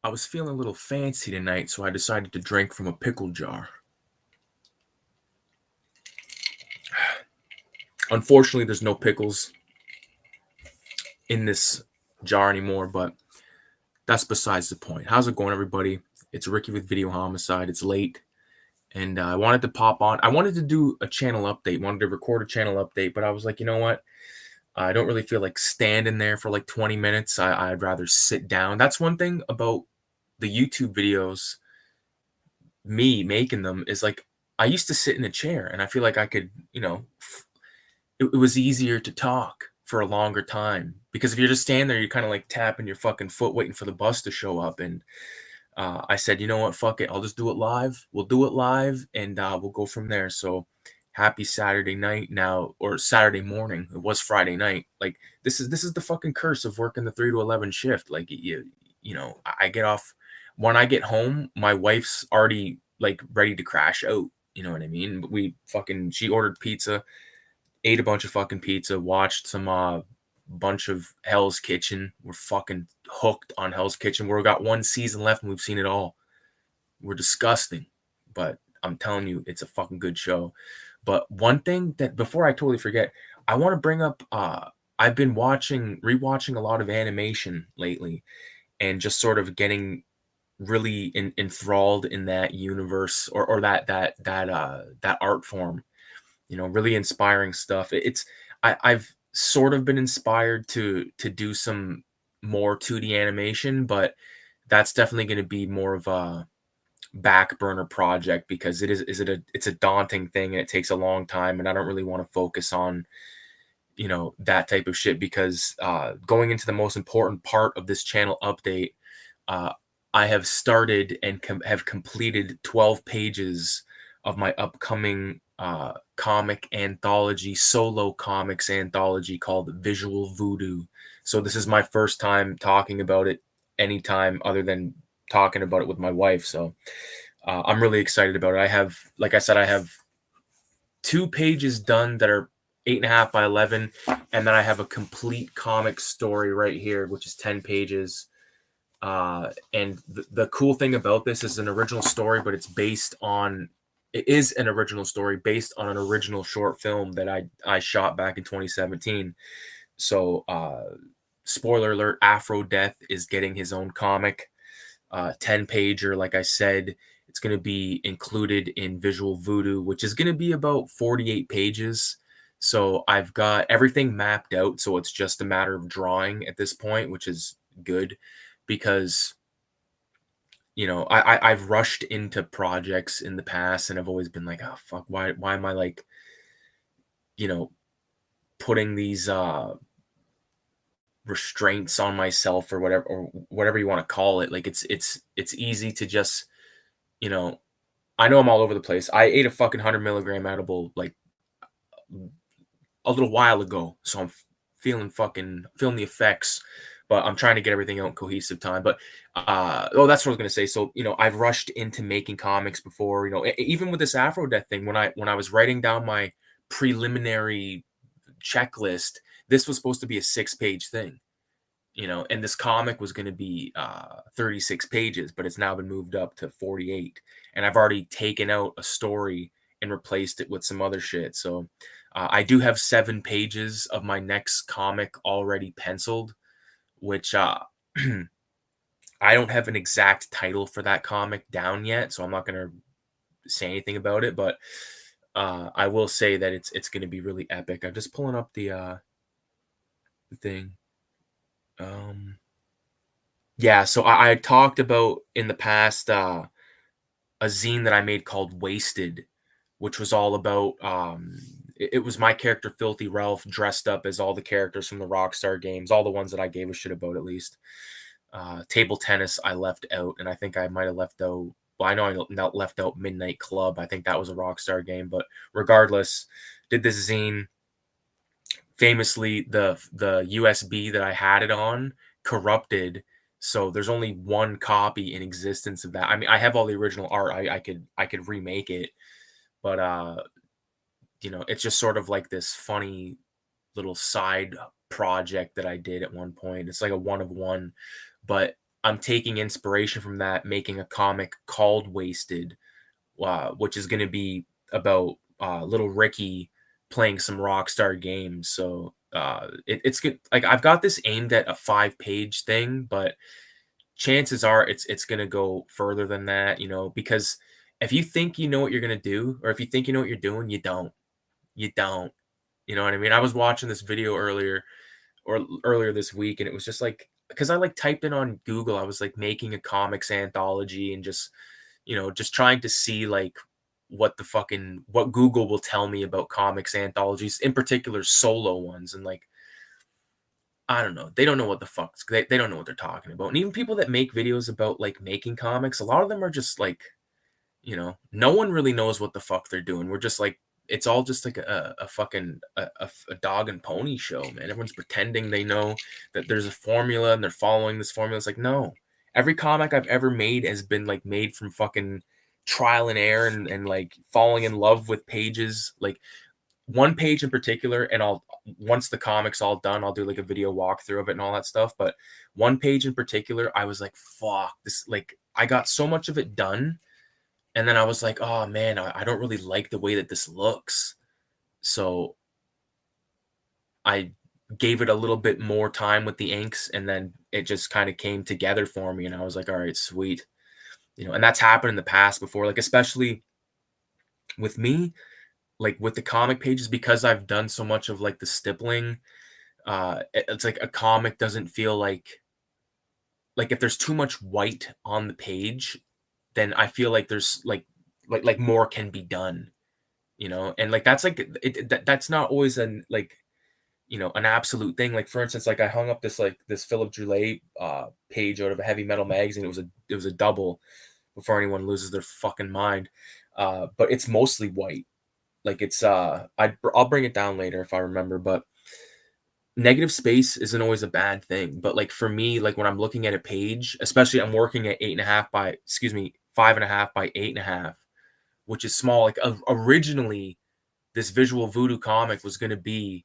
I was feeling a little fancy tonight, so I decided to drink from a pickle jar. Unfortunately, there's no pickles in this jar anymore, but that's besides the point. How's it going, everybody? It's Ricky with Video Homicide. It's late, and I wanted to pop on. I wanted to do a channel update, wanted to record a channel update, but I was like, you know what? I don't really feel like standing there for like 20 minutes. I'd rather sit down. That's one thing about the YouTube videos, me making them, is like I used to sit in a chair and I feel like I could, it was easier to talk for a longer time because if you're just standing there, you're kind of like tapping your fucking foot waiting for the bus to show up. And I said, you know what, fuck it, I'll just do it live. We'll do it live, and we'll go from there. So happy Saturday night now, or Saturday morning. It was Friday night. Like this is the fucking curse of working the 3 to 11 shift. Like I get off when I get home. My wife's already like ready to crash out. You know what I mean? She ordered pizza, ate a bunch of fucking pizza, watched some bunch of Hell's Kitchen. We're fucking hooked on Hell's Kitchen. We've got one season left and we've seen it all. We're disgusting, but I'm telling you, it's a fucking good show. But one thing that before I totally forget, I want to bring up. I've been rewatching a lot of animation lately, and just sort of getting really enthralled in that universe or that art form. Really inspiring stuff. I've sort of been inspired to do some more 2D animation, but that's definitely going to be more of a back burner project because it's a daunting thing and it takes a long time, and I don't really want to focus on that type of shit because going into the most important part of this channel update, uh, I have started and have completed 12 pages of my upcoming comic anthology, solo comics anthology called Visual Voodoo. So this is my first time talking about it anytime other than talking about it with my wife. So I'm really excited about it. Like I said, I have 2 pages done that are 8.5 by 11, and then I have a complete comic story right here, which is 10 pages. And the cool thing about this is an original story, but it is an original story based on an original short film that I shot back in 2017. So, spoiler alert, Afro Death is getting his own comic, 10 pager. Like I said, it's going to be included in Visual Voodoo, which is going to be about 48 pages. So I've got everything mapped out. So it's just a matter of drawing at this point, which is good because I've rushed into projects in the past and I've always been like, oh fuck, why am I like putting these restraints on myself or whatever you want to call it. Like it's easy to just I know I'm all over the place. I ate a fucking 100 milligram edible like a little while ago, so I'm feeling the effects, but I'm trying to get everything out in cohesive time. But that's what I was gonna say. So I've rushed into making comics before. Even with this Afro Death thing, when I was writing down my preliminary checklist, this was supposed to be a 6-page thing. And this comic was going to be 36 pages, but it's now been moved up to 48. And I've already taken out a story and replaced it with some other shit. So I do have 7 pages of my next comic already penciled, which I don't have an exact title for that comic down yet. So I'm not going to say anything about it, but I will say that it's going to be really epic. I'm just pulling up the thing. Yeah, so I talked about in the past a zine that I made called Wasted, which was all about it was my character Filthy Ralph dressed up as all the characters from the Rockstar games, all the ones that I gave a shit about at least. Table tennis I left out, and I think I might have left out. Well, I know I not left out Midnight Club. I think that was a Rockstar game, but regardless, did this zine. Famously, the USB that I had it on corrupted, so there's only one copy in existence of that. I mean, I have all the original art. I could remake it, but it's just sort of like this funny little side project that I did at one point. It's like a one of one, but I'm taking inspiration from that, making a comic called Wasted, which is going to be about little Ricky playing some Rockstar games. So it's good. Like I've got this aimed at a 5-page thing, but chances are it's going to go further than that, because if you think you know what you're going to do, or if you think you know what you're doing, you don't. You don't. You know what I mean? I was watching this video earlier this week, and it was just like, because I like typed in on Google, I was like making a comics anthology, and just trying to see like what Google will tell me about comics anthologies, in particular solo ones. And like, I don't know, they don't know what the fuck, they don't know what they're talking about. And even people that make videos about like making comics, a lot of them are just like, no one really knows what the fuck they're doing. We're just like, it's all just like a fucking a dog and pony show, man. Everyone's pretending they know that there's a formula and they're following this formula. It's like, no. Every comic I've ever made has been like made from fucking trial and error, and like falling in love with pages. Like one page in particular, and I'll once the comic's all done, I'll do like a video walkthrough of it and all that stuff. But one page in particular, I was like, fuck this, like I got so much of it done, and then I was like, oh man, I don't really like the way that this looks. So I gave it a little bit more time with the inks, and then it just kind of came together for me. And I was like, all right, sweet. And that's happened in the past before, like especially with me, like with the comic pages, because I've done so much of like the stippling. It's like a comic doesn't feel like if there's too much white on the page, then I feel like there's like more can be done. And like that's like that's not always an absolute thing. Like for instance, like I hung up this Philip Droulet page out of a heavy metal magazine. It was a double, before anyone loses their fucking mind. But it's mostly white. Like it's I'll bring it down later if I remember. But negative space isn't always a bad thing. But like for me, like when I'm looking at a page, especially I'm working at 8.5 by, excuse me, 5.5 by 8.5, which is small. Like originally this Visual Voodoo comic was going to be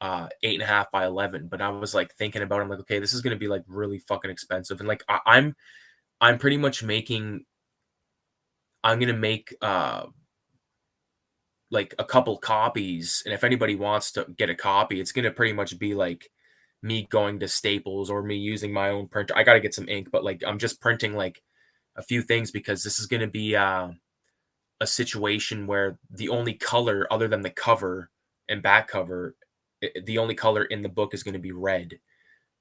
8.5 by 11, but I was like thinking about it, I'm like, okay, this is going to be like really fucking expensive. And like I'm pretty much I'm going to make like a couple copies, and if anybody wants to get a copy, it's going to pretty much be like me going to Staples or me using my own printer. I got to get some ink, but like I'm just printing like a few things, because this is going to be a situation where the only color other than the cover and back cover, the only color in the book is going to be red.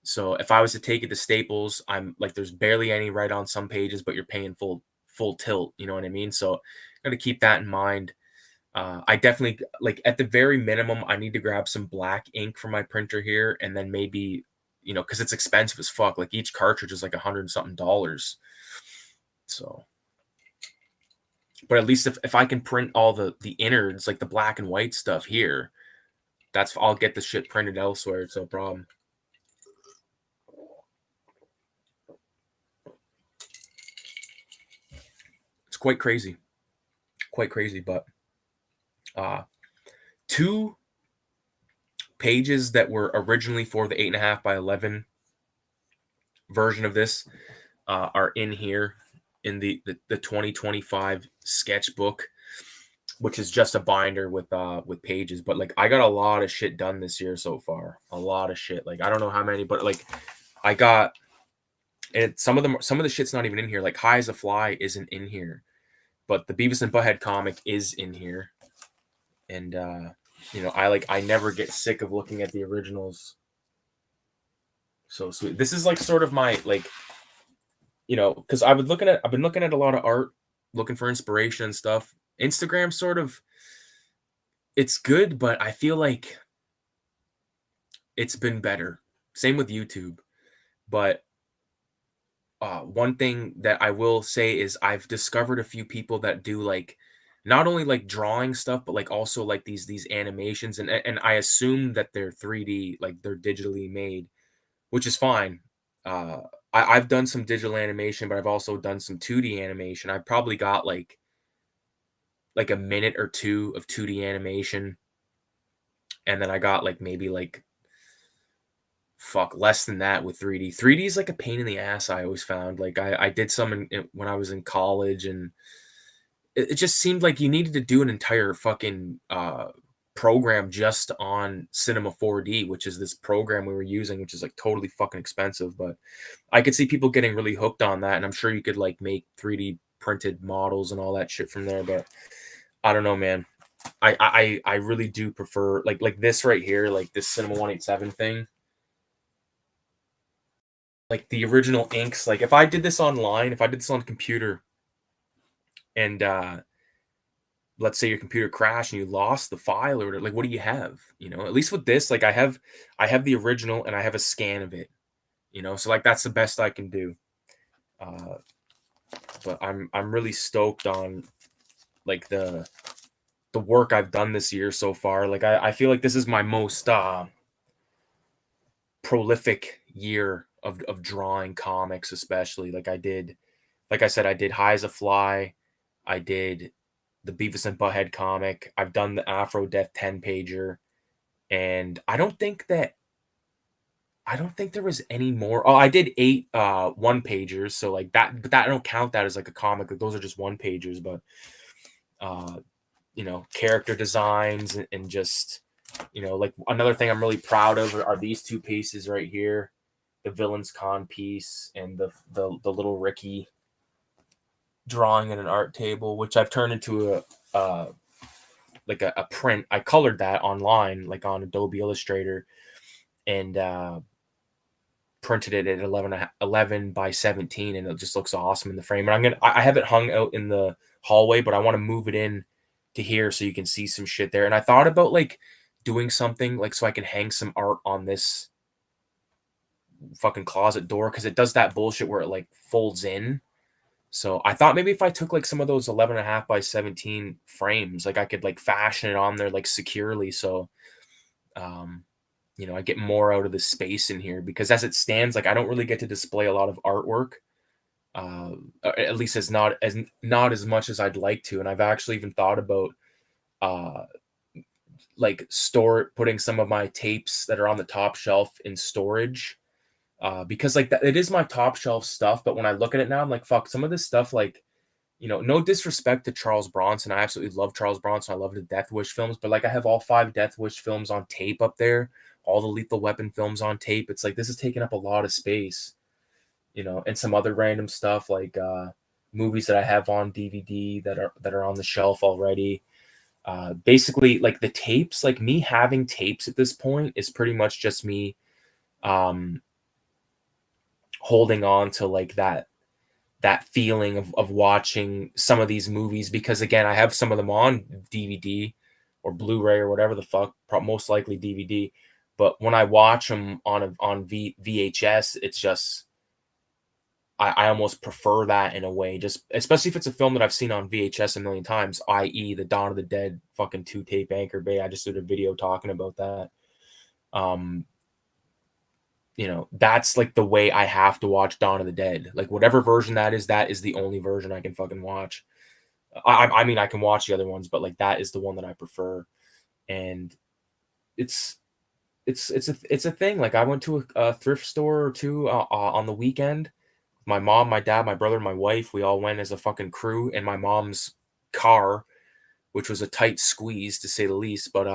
So if I was to take it to Staples, I'm like, there's barely any red on some pages, but you're paying full tilt. You know what I mean? So got to keep that in mind. I definitely, like, at the very minimum, I need to grab some black ink for my printer here, and then maybe, because it's expensive as fuck. Like each cartridge is like $100 and something dollars. So, but at least if I can print all the innards, like the black and white stuff here, I'll get the shit printed elsewhere. It's no problem. It's quite crazy, but 2 pages that were originally for the 8.5 by 11 version of this are in here in the 2025 sketchbook, which is just a binder with pages. But like I got a lot of shit done this year so far, a lot of shit. Like I don't know how many, but like I got, and some of the shit's not even in here. Like High as a Fly isn't in here, but the Beavis and Butthead comic is in here. And I never get sick of looking at the originals. So sweet. This is like sort of my like, because I've been looking at a lot of art, looking for inspiration and stuff. Instagram sort of, it's good, but I feel like it's been better. Same with YouTube. But one thing that I will say is I've discovered a few people that do like not only like drawing stuff, but like also like these animations, and I assume that they're 3D, like they're digitally made, which is fine. Uh, I've done some digital animation, but I've also done some 2D animation. I've probably got like a minute or two of 2D animation, and then I got like maybe like fuck, less than that with 3D. 3D is like a pain in the ass, I always found. Like I did some when I was in college, and it just seemed like you needed to do an entire fucking program just on Cinema 4D, which is this program we were using, which is like totally fucking expensive. But I could see people getting really hooked on that, and I'm sure you could like make 3D printed models and all that shit from there. But I don't know, man. I really do prefer like this right here, like this Cinema 187 thing. Like the original inks, like if I did this online, if I did this on a computer and let's say your computer crashed and you lost the file or whatever, like what do you have? You know, at least with this, like I have the original and I have a scan of it, you know, so like that's the best I can do. Uh but I'm really stoked on like the work I've done this year so far. Like I feel like this is my most prolific year of drawing comics, especially. Like I said, I did High as a Fly, I did the Beavis and Butthead comic, I've done the Afro Death 10 pager, and I don't think there was any more. Oh, I did 8 one pagers, so like that, but that I don't count that as like a comic. Like those are just one pagers, but uh you know, character designs and just, you know, like another thing I'm really proud of are these two pieces right here, the Villains Con piece and the little Ricky drawing in an art table, which I've turned into like a print. I colored that online, like on Adobe Illustrator, and printed it at 11 by 17, and it just looks awesome in the frame. And I have it hung out in the hallway, but I want to move it in to here so you can see some shit there. And I thought about like doing something like so I can hang some art on this fucking closet door, because it does that bullshit where it like folds in. So I thought maybe if I took like some of those 11 and a half by 17 frames, like I could like fashion it on there like securely. So, um, you know, I get more out of the space in here, because as it stands, like I don't really get to display a lot of artwork. At least it's not as much as I'd like to. And I've actually even thought about uh like putting some of my tapes that are on the top shelf in storage, because like that, it is my top shelf stuff. But when I look at it now, I'm like, fuck, some of this stuff, like, you know, no disrespect to Charles Bronson, I absolutely love Charles Bronson, I love the Death Wish films, but like I have all 5 Death Wish films on tape up there, all the Lethal Weapon films on tape. It's like this is taking up a lot of space, you know, and some other random stuff like movies that I have on DVD that are on the shelf already. Basically, like the tapes, like me having tapes at this point is pretty much just me um holding on to like that feeling of watching some of these movies, because again, I have some of them on DVD or Blu-ray or whatever the fuck, most likely DVD. But when I watch them on VHS, it's just I almost prefer that in a way, just especially if it's a film that I've seen on VHS a million times, i.e., the Dawn of the Dead fucking 2 tape Anchor Bay. I just did a video talking about that. Um, you know, that's like the way I have to watch Dawn of the Dead. Like whatever version that is the only version I can fucking watch. I mean, I can watch the other ones, but like that is the one that I prefer. And it's it's a thing. Like I went to a thrift store or two on the weekend. My mom, my dad, my brother, my wife, we all went as a fucking crew in my mom's car, which was a tight squeeze to say the least. But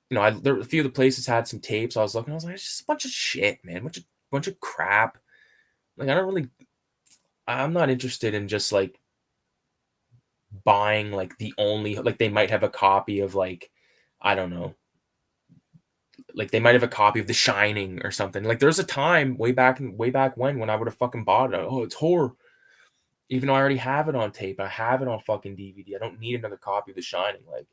you know, there a few of the places had some tapes. I was looking, I was like, it's just a bunch of shit, man, bunch of crap. Like I don't really, I'm not interested in just like buying like the only, like they might have a copy of like, I don't know, like they might have a copy of The Shining or something. Like there's a time way back when I would have fucking bought it. Oh, it's horror. Even though I already have it on tape, I have it on fucking DVD. I don't need another copy of The Shining. Like,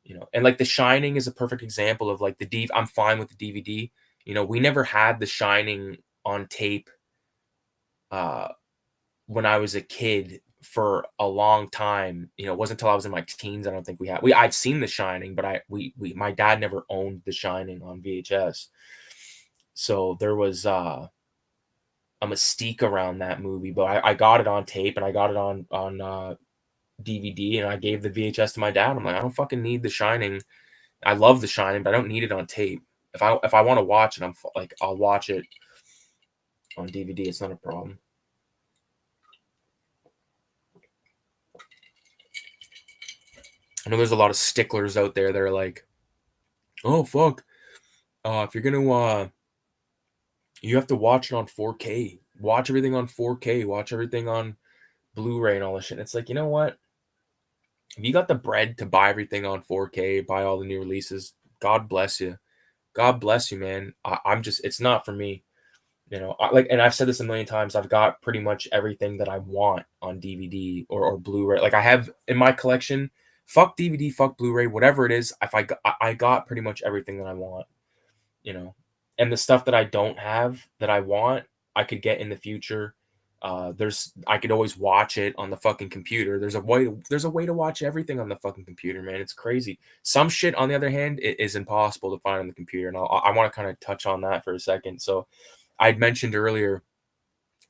you know, and like The Shining is a perfect example of like I'm fine with the DVD. You know, we never had The Shining on tape uh when I was a kid for a long time. You know, it wasn't until I was in my teens. I don't think I'd seen The Shining, but my dad never owned The Shining on VHS. So there was a mystique around that movie, but I got it on tape and I got it on DVD, and I gave the VHS to my dad. I'm like, I don't fucking need The Shining. I love The Shining, but I don't need it on tape. If I want to watch it, like I'll watch it on DVD. It's not a problem. I know there's a lot of sticklers out there that are like, oh fuck, if you're gonna you have to watch it on 4K. Watch everything on 4K. Watch everything on Blu-ray and all this shit. And it's like, you know what? If you got the bread to buy everything on 4K, buy all the new releases, God bless you. God bless you, man. I'm just, it's not for me. And I've said this a million times. I've got pretty much everything that I want on DVD or Blu-ray. Like I have in my collection. Fuck DVD, fuck Blu-ray, whatever it is. If I got pretty much everything that I want. you know. And the stuff that I don't have that I want, I could get in the future. I could always watch it on the fucking computer. There's a way to watch everything on the fucking computer, man. It's crazy. Some shit, on the other hand, it is impossible to find on the computer, and I want to kind of touch on that for a second. So, I'd mentioned earlier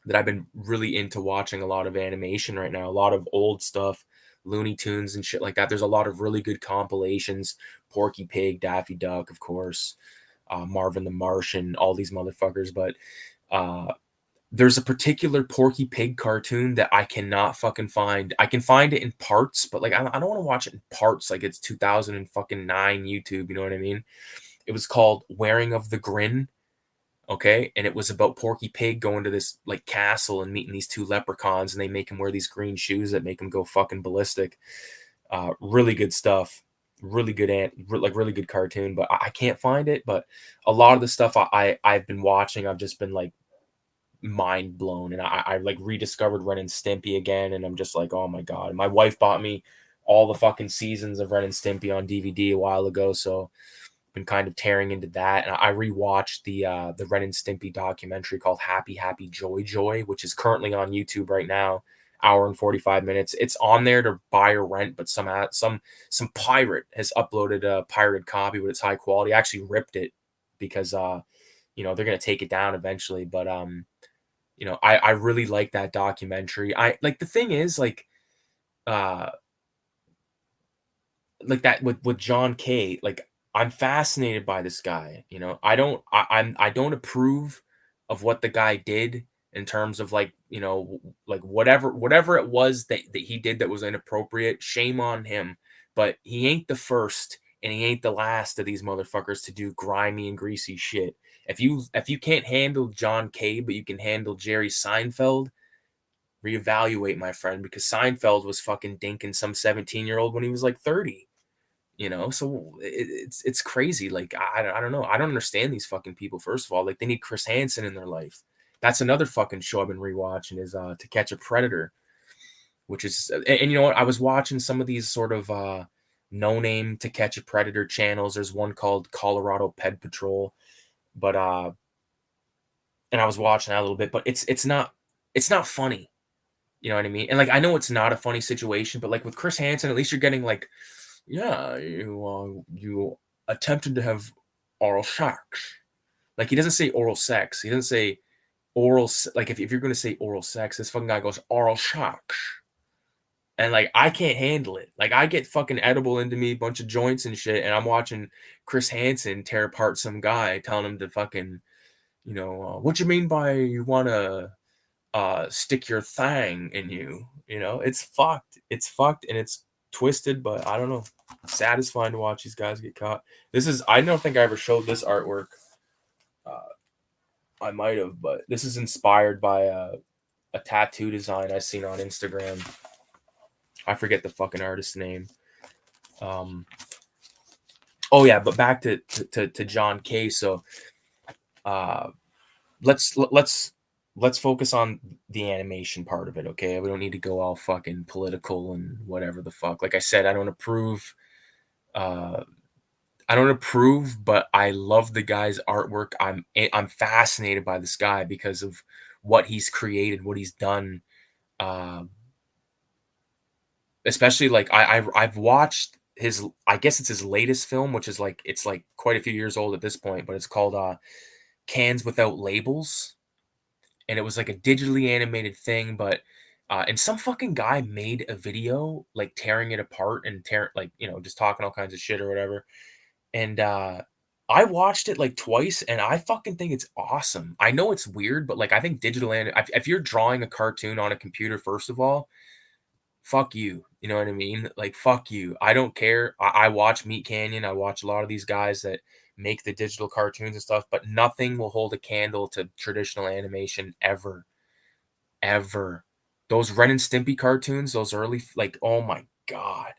that I've been really into watching a lot of animation right now, a lot of old stuff, Looney Tunes and shit like that. There's a lot of really good compilations, Porky Pig, Daffy Duck, of course, Marvin the Martian, all these motherfuckers. But uh, there's a particular Porky Pig cartoon that I cannot fucking find. I can find it in parts, but like I don't want to watch it in parts like it's 2009 YouTube. You know what I mean? It was called Wearing of the Grin. Okay, and it was about Porky Pig going to this like castle and meeting these two leprechauns, and they make him wear these green shoes that make him go fucking ballistic. Really good stuff. Really good like really good cartoon, but I can't find it. But a lot of the stuff I've been watching, I've just been like mind blown, and I like rediscovered Ren and Stimpy again, and I'm just like, oh my god. My wife bought me all the fucking seasons of Ren and Stimpy on DVD a while ago, so been kind of tearing into that. And I rewatched the Ren and Stimpy documentary called Happy Happy Joy Joy, which is currently on YouTube right now. Hour and 45 minutes. It's on there to buy or rent, but some pirate has uploaded a pirated copy, but it's high quality. I actually ripped it because they're gonna take it down eventually. But I really like that documentary. I like the thing is uh like that with John Kay, like I'm fascinated by this guy. I don't approve of what the guy did in terms of like whatever it was that he did that was inappropriate. Shame on him, but he ain't the first and he ain't the last of these motherfuckers to do grimy and greasy shit. If you can't handle John Kay, but you can handle Jerry Seinfeld, reevaluate, my friend, because Seinfeld was fucking dinking some 17-year-old when he was like 30. So it's crazy. Like I don't know. I don't understand these fucking people. First of all, like they need Chris Hansen in their life. That's another fucking show I've been rewatching is To Catch a Predator, which is and you know what? I was watching some of these sort of no name To Catch a Predator channels. There's one called Colorado Ped Patrol, but and I was watching that a little bit, but it's not funny. You know what I mean? And like I know it's not a funny situation, but like with Chris Hansen, at least you're getting like, yeah, you attempted to have oral sex. Like he doesn't say oral sex. He doesn't say like if you're gonna say oral sex, this fucking guy goes oral sex. And like I can't handle it. Like I get fucking edible into me, bunch of joints and shit, and I'm watching Chris Hansen tear apart some guy, telling him to fucking, what you mean by you wanna stick your thang in you. It's fucked. It's fucked and it's twisted, but I don't know. Satisfying to watch these guys get caught. I don't think I ever showed this artwork. Uh, I might have, but this is inspired by a tattoo design I seen on Instagram. I forget the fucking artist's name. Oh yeah, but back to John Kay. So uh, let's focus on the animation part of it, okay? We don't need to go all fucking political and whatever the fuck. Like I said, uh I don't approve, but I love the guy's artwork. I'm fascinated by this guy because of what he's created, what he's done. Um Especially like I've watched his, I guess it's his latest film, which is like it's like quite a few years old at this point, but it's called Cans Without Labels, and it was like a digitally animated thing, but and some fucking guy made a video like tearing it apart and just talking all kinds of shit or whatever. And I watched it like twice and I fucking think it's awesome. I know it's weird, but like I think if you're drawing a cartoon on a computer, first of all, fuck you. You know what I mean? Like fuck you. I don't care. I watch Meat Canyon. I watch a lot of these guys that make the digital cartoons and stuff, but nothing will hold a candle to traditional animation ever. Ever. Those Ren and Stimpy cartoons, those early like, oh my god.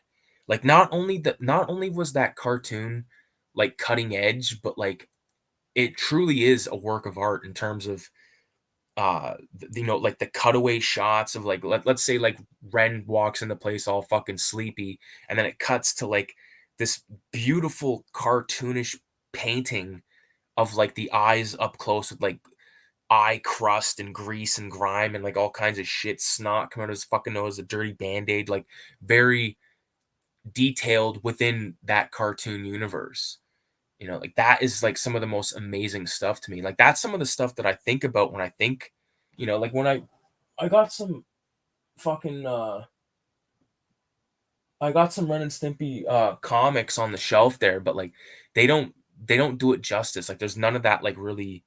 Like, not only was that cartoon, like, cutting edge, but, like, it truly is a work of art in terms of, like, the cutaway shots of, like, let's say, like, Ren walks into place all fucking sleepy, and then it cuts to, like, this beautiful cartoonish painting of, like, the eyes up close with, like, eye crust and grease and grime and like all kinds of shit, snot coming out of his fucking nose, a dirty band-aid, like very detailed within that cartoon universe. You know, like that is like some of the most amazing stuff to me. Like that's some of the stuff that I think about when I think, like when I got some fucking I got some Ren and Stimpy comics on the shelf there, but like they don't they don't do it justice. Like there's none of that like really.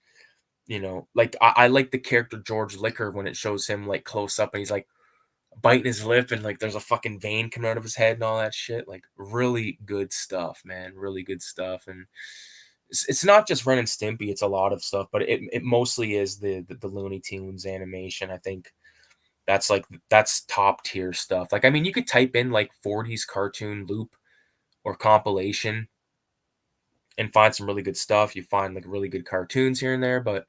Like I like the character George Liquor when it shows him like close up and he's like biting his lip and like there's a fucking vein coming out of his head and all that shit. Like really good stuff, man. Really good stuff. And it's not just Ren and Stimpy, it's a lot of stuff, but it mostly is the Looney Tunes animation. I think that's top tier stuff. Like I mean, you could type in like 40s cartoon loop or compilation and find some really good stuff. You find like really good cartoons here and there, but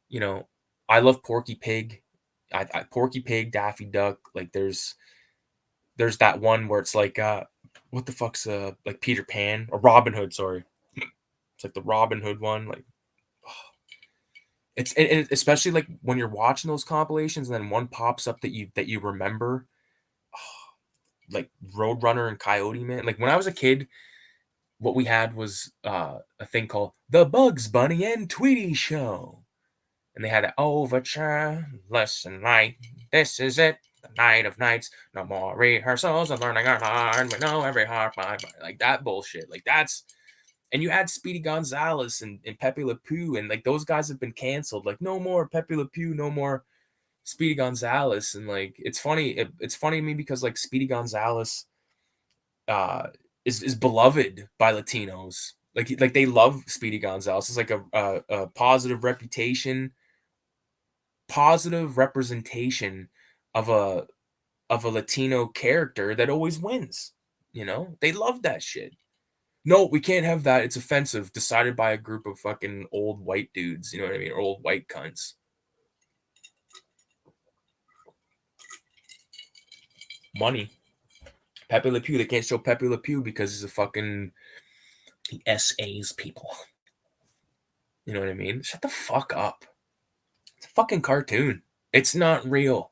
you know, I love Porky Pig. Porky Pig, Daffy Duck. Like there's that one where it's like what the fuck's like Peter Pan or Robin Hood, sorry. It's like the Robin Hood one. Like especially like when you're watching those compilations and then one pops up that you remember, like Roadrunner and Coyote Man. Like when I was a kid, what we had was a thing called The Bugs Bunny and Tweety Show. And they had an overture, lesson night. This is it, the night of nights. No more rehearsals of learning our hard. We know every heart by like that bullshit. Like that's and you had Speedy Gonzalez and Pepe Le Pew, and like those guys have been canceled. Like no more Pepe Le Pew, no more Speedy Gonzalez. And like it's funny, it's funny to me because like Speedy Gonzalez uh is beloved by Latinos. Like they love Speedy Gonzalez. It's like a positive representation of a Latino character that always wins. They love that shit. No, we can't have that. It's offensive. Decided by a group of fucking old white dudes. You know what I mean? Or old white cunts. Money. Pepe Le Pew. They can't show Pepe Le Pew because he's a fucking he SAs people. You know what I mean? Shut the fuck up. It's a fucking cartoon. It's not real.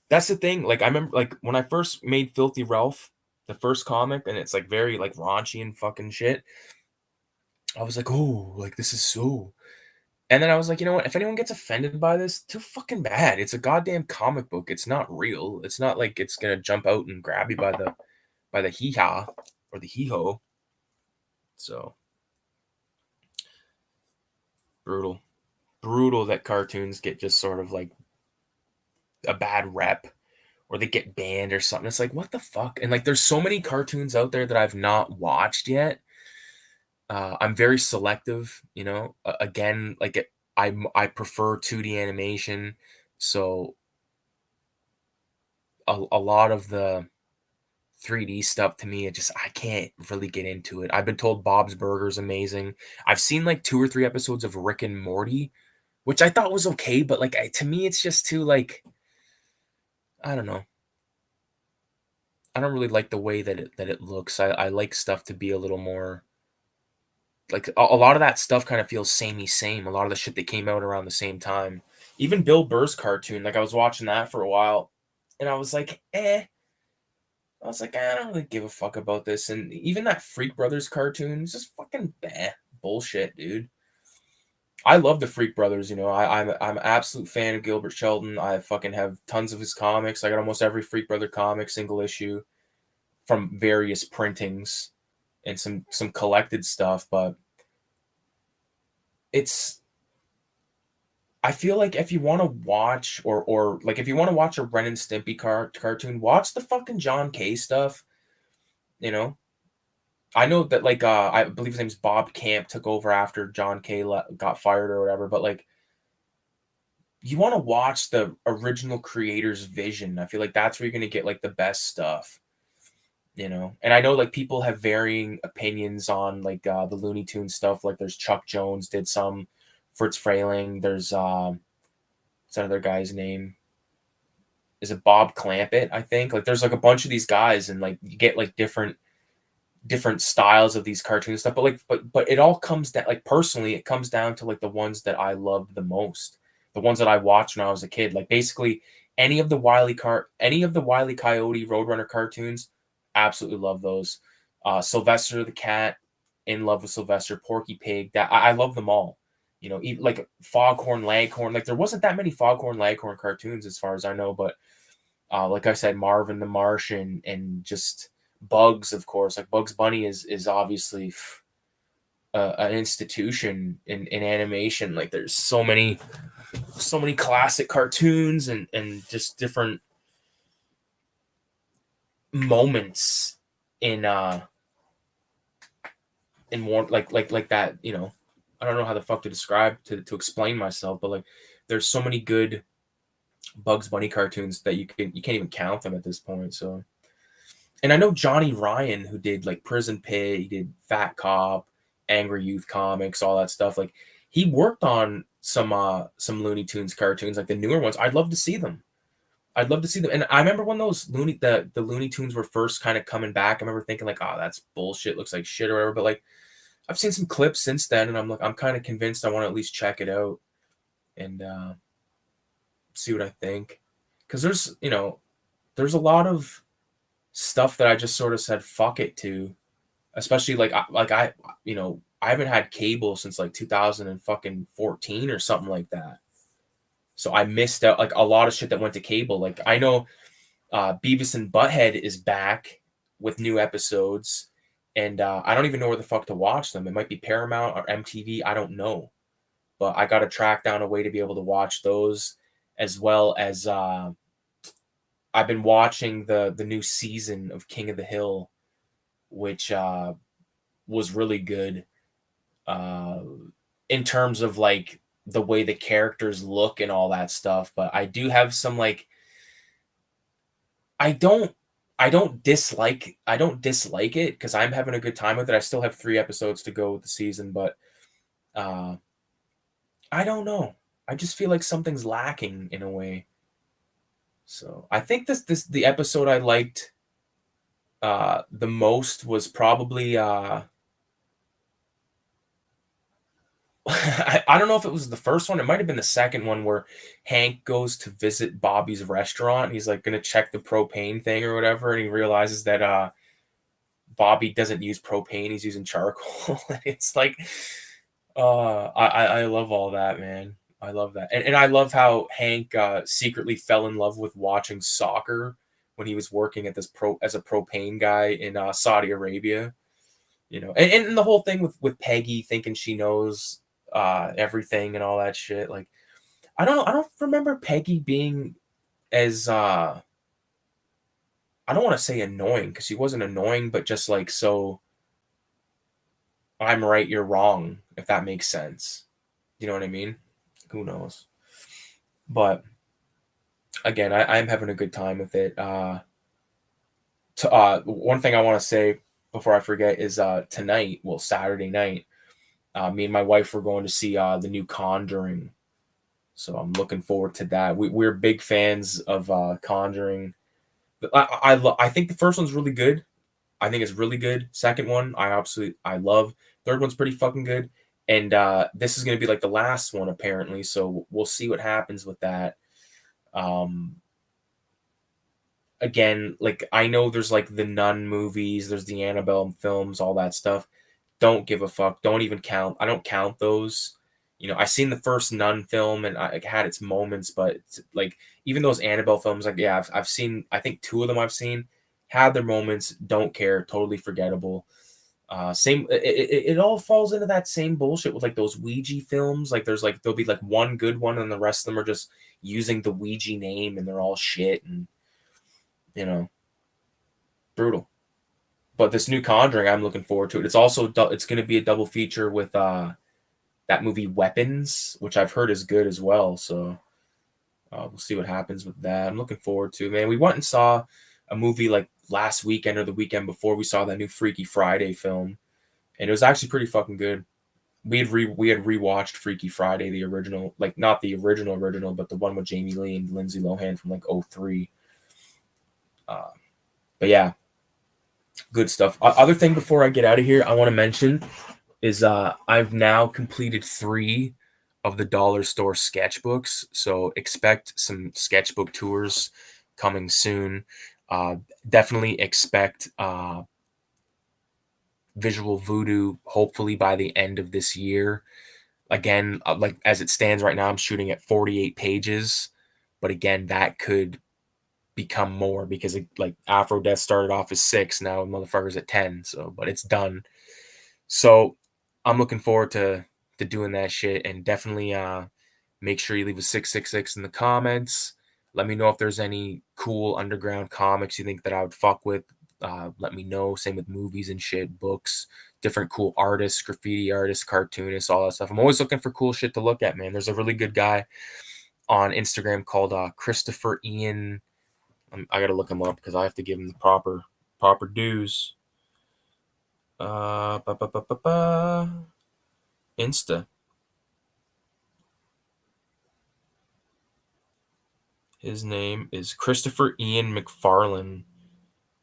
That's the thing. Like I remember, like when I first made Filthy Ralph, the first comic, and it's like very like raunchy and fucking shit. I was like, oh, like this is so. And then I was like, you know what? If anyone gets offended by this, too fucking bad. It's a goddamn comic book. It's not real. It's not like it's gonna jump out and grab you by the hee haw or the hee ho. So brutal, brutal that cartoons get just sort of like a bad rep or they get banned or something. It's like, what the fuck? And like, there's so many cartoons out there that I've not watched yet. I'm very selective, again, like I prefer 2D animation. So a lot of the 3D stuff to me, I can't really get into it. I've been told Bob's Burgers amazing. I've seen like 2 or 3 episodes of Rick and Morty, which I thought was okay, but like to me, it's just too like I don't know. I don't really like the way that it looks. I like stuff to be a little more like a lot of that stuff kind of feels samey same. A lot of the shit that came out around the same time. Even Bill Burr's cartoon, like I was watching that for a while, and I was like, eh. I was like, I don't really give a fuck about this. And even that Freak Brothers cartoon is just fucking bullshit, dude. I love the Freak Brothers. I'm an absolute fan of Gilbert Sheldon. I fucking have tons of his comics. I got almost every Freak Brother comic, single issue, from various printings and some collected stuff. But it's I feel like if you want to watch or like if you want to watch a Ren and Stimpy cartoon, watch the fucking John K stuff. You know, I know that like I believe his name's Bob Camp took over after John K got fired or whatever, but like you want to watch the original creator's vision. I feel like that's where you're gonna get like the best stuff. You know, and I know like people have varying opinions on like the Looney Tunes stuff. Like there's Chuck Jones did some, Fritz Frayling. There's what's another guy's name? Is it Bob Clampett? I think like there's like a bunch of these guys, and like you get like different styles of these cartoon stuff. But like but it all comes down like personally, it comes down to like the ones that I loved the most, the ones that I watched when I was a kid. Like basically any of the Wile E. Coyote Roadrunner cartoons, absolutely love those. Sylvester the Cat, in love with Sylvester. Porky Pig, that I love them all. You know, even, like Foghorn Leghorn. Like there wasn't that many Foghorn Leghorn cartoons as far as I know, but like I said, Marvin the Martian and just Bugs, of course. Like Bugs Bunny is obviously an institution in animation. Like there's so many classic cartoons and just different moments in more like that. You know, I don't know how the fuck to describe to explain myself, but like there's so many good Bugs Bunny cartoons that you can't even count them at this point. So, and I know Johnny Ryan, who did like Prison Pig, he did Fat Cop, Angry Youth Comics, all that stuff. Like he worked on some Looney Tunes cartoons, like the newer ones. I'd love to see them. I'd love to see them. And I remember when those the Looney Tunes were first kind of coming back. I remember thinking like, oh, that's bullshit. Looks like shit or whatever. But like I've seen some clips since then, and I'm kind of convinced I want to at least check it out and see what I think. Because there's a lot of stuff that I just sort of said fuck it to, especially I I haven't had cable since like 2014 or something like that. So I missed out like a lot of shit that went to cable. Like I know Beavis and Butthead is back with new episodes, and I don't even know where the fuck to watch them. It might be Paramount or MTV. I don't know, but I got to track down a way to be able to watch those, as well as I've been watching the new season of King of the Hill, which was really good uh, in terms of like the way the characters look and all that stuff. But I do have some like I don't I don't dislike it because I'm having a good time with it. I still have 3 episodes to go with the season, but uh, I don't know. I just feel like something's lacking in a way. So I think this the episode I liked the most was probably I don't know if it was the first one. It might have been the second one where Hank goes to visit Bobby's restaurant. He's like gonna check the propane thing or whatever, and he realizes that Bobby doesn't use propane; he's using charcoal. It's like I love all that, man. I love that, and I love how Hank secretly fell in love with watching soccer when he was working at this as a propane guy in Saudi Arabia. You know, and the whole thing with Peggy thinking she knows everything and all that shit. Like, I don't know. I don't remember Peggy being as I don't want to say annoying because she wasn't annoying, but just like so I'm right, you're wrong, if that makes sense. You know what I mean? Who knows? But again, I'm having a good time with it. One thing I want to say before I forget is tonight, well, Saturday night, me and my wife were going to see the new Conjuring. So I'm looking forward to that. We're big fans of Conjuring. I think the first one's really good. I think it's really good. Second one, I love. Third one's pretty fucking good. And this is going to be like the last one apparently. So we'll see what happens with that. Um, Again, like I know there's like the Nun movies, there's the Annabelle films, all that stuff. Don't give a fuck. Don't even count. I don't count those. You know, I seen the first Nun film and it had its moments, but like even those Annabelle films, like yeah, I've seen. I think 2 of them I've seen had their moments. Don't care. Totally forgettable. Same, it all falls into that same bullshit with like those Ouija films. Like there'll be like one good one, and the rest of them are just using the Ouija name, and they're all shit, and you know, brutal. But this new Conjuring, I'm looking forward to it. It's going to be a double feature with that movie Weapons, which I've heard is good as well. So we'll see what happens with that. I'm looking forward to it, man. We went and saw a movie like last weekend or the weekend before. We saw that new Freaky Friday film, and it was actually pretty fucking good. We had rewatched Freaky Friday, the original, like not the original, but the one with Jamie Lee and Lindsay Lohan from like '03. Uh, but yeah, good stuff. Other thing before I get out of here, I want to mention is I've now completed 3 of the dollar store sketchbooks. So expect some sketchbook tours coming soon. Uh, Definitely expect Visual Voodoo hopefully by the end of this year. Again, like as it stands right now, I'm shooting at 48 pages. But again, that could become more because like Afro Death started off as 6, now motherfuckers at 10. So, but it's done. So I'm looking forward to doing that shit, and definitely make sure you leave a 666 in the comments. Let me know if there's any cool underground comics you think that I would fuck with. Let me know. Same with movies and shit, books, different cool artists, graffiti artists, cartoonists, all that stuff. I'm always looking for cool shit to look at, man. There's a really good guy on Instagram called Christopher Ian. I gotta look him up because I have to give him the proper dues. Ba, ba, ba, ba, ba. Insta. His name is Christopher Ian McFarlane,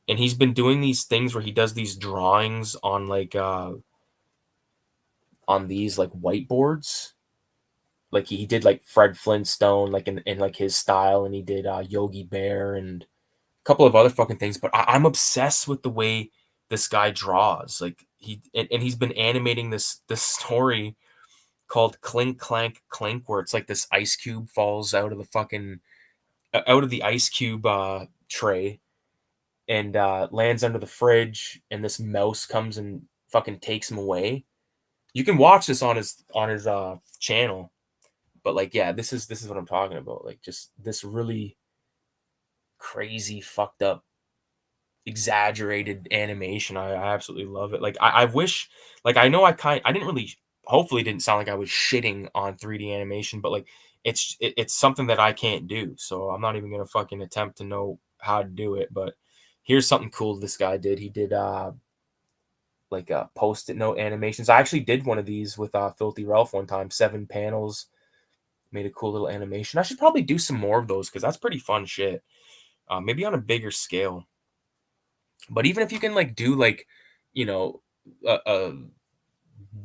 and he's been doing these things where he does these drawings on these like whiteboards. Like he did like Fred Flintstone, like in like his style, and he did Yogi Bear and a couple of other fucking things. But I'm obsessed with the way this guy draws. Like and he's been animating this story called Clink Clank Clink, where it's like this ice cube falls out of the ice cube tray and lands under the fridge, and this mouse comes and fucking takes him away. You can watch this on his channel, but like yeah, this is what I'm talking about. Like just this really crazy, fucked up, exaggerated animation. I absolutely love it. Like I wish, like I know I didn't really, hopefully didn't sound like I was shitting on 3D animation, but like it's something that I can't do. So I'm not even gonna fucking attempt to know how to do it. But here's something cool this guy did. He did like post-it note animations. I actually did one of these with Filthy Ralph one time, 7 panels, made a cool little animation. I should probably do some more of those because that's pretty fun shit. Maybe on a bigger scale. But even if you can like do like, you know, a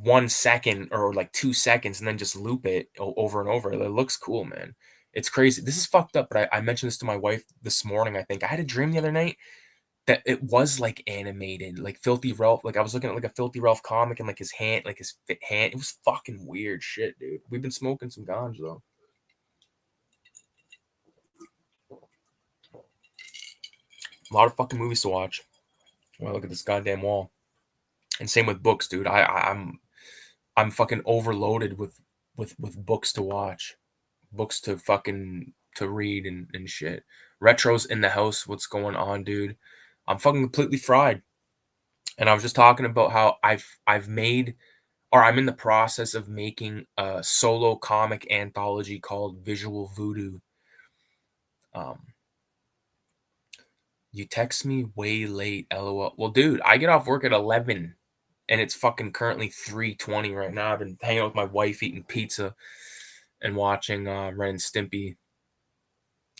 1 second or like 2 seconds and then just loop it over and over, it looks cool, man. It's crazy. This is fucked up, but I mentioned this to my wife this morning. I think I had a dream the other night that it was like animated, like Filthy Ralph. Like I was looking at like a Filthy Ralph comic and like his hand, like his fit hand. It was fucking weird shit, dude. We've been smoking some ganja though. A lot of fucking movies to watch. When I look at this goddamn wall. And same with books, dude. I'm fucking overloaded with books to watch, books to fucking to read and shit. Retros in the house. What's going on, dude? I'm fucking completely fried. And I was just talking about how I've made, or I'm in the process of making a solo comic anthology called Visual Voodoo. Um, you text me way late, lol. Well, dude, I get off work at 11, and it's fucking currently 3:20 right now. I've been hanging out with my wife, eating pizza, and watching Ren and Stimpy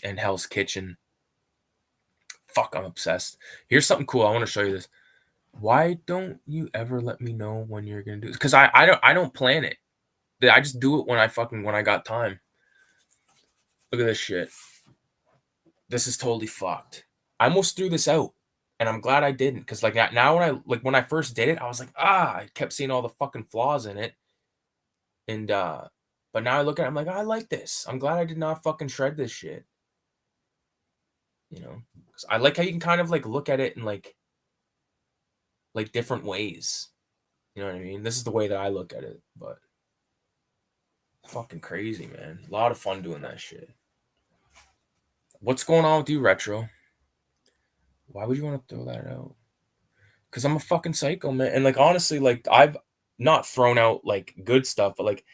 and Hell's Kitchen. Fuck, I'm obsessed. Here's something cool. I want to show you this. Why don't you ever let me know when you're gonna do this? Because I don't plan it. I just do it when I got time. Look at this shit. This is totally fucked. I almost threw this out, and I'm glad I didn't. Because like now when I first did it, I was like, I kept seeing all the fucking flaws in it, and but now I look at it, I'm like, I like this. I'm glad I did not fucking shred this shit. You know, 'cause I like how you can kind of like look at it in like different ways. You know what I mean? This is the way that I look at it, but fucking crazy, man. A lot of fun doing that shit. What's going on with you, Retro? Why would you want to throw that out? Because I'm a fucking psycho, man. And like honestly, like I've not thrown out like good stuff, but like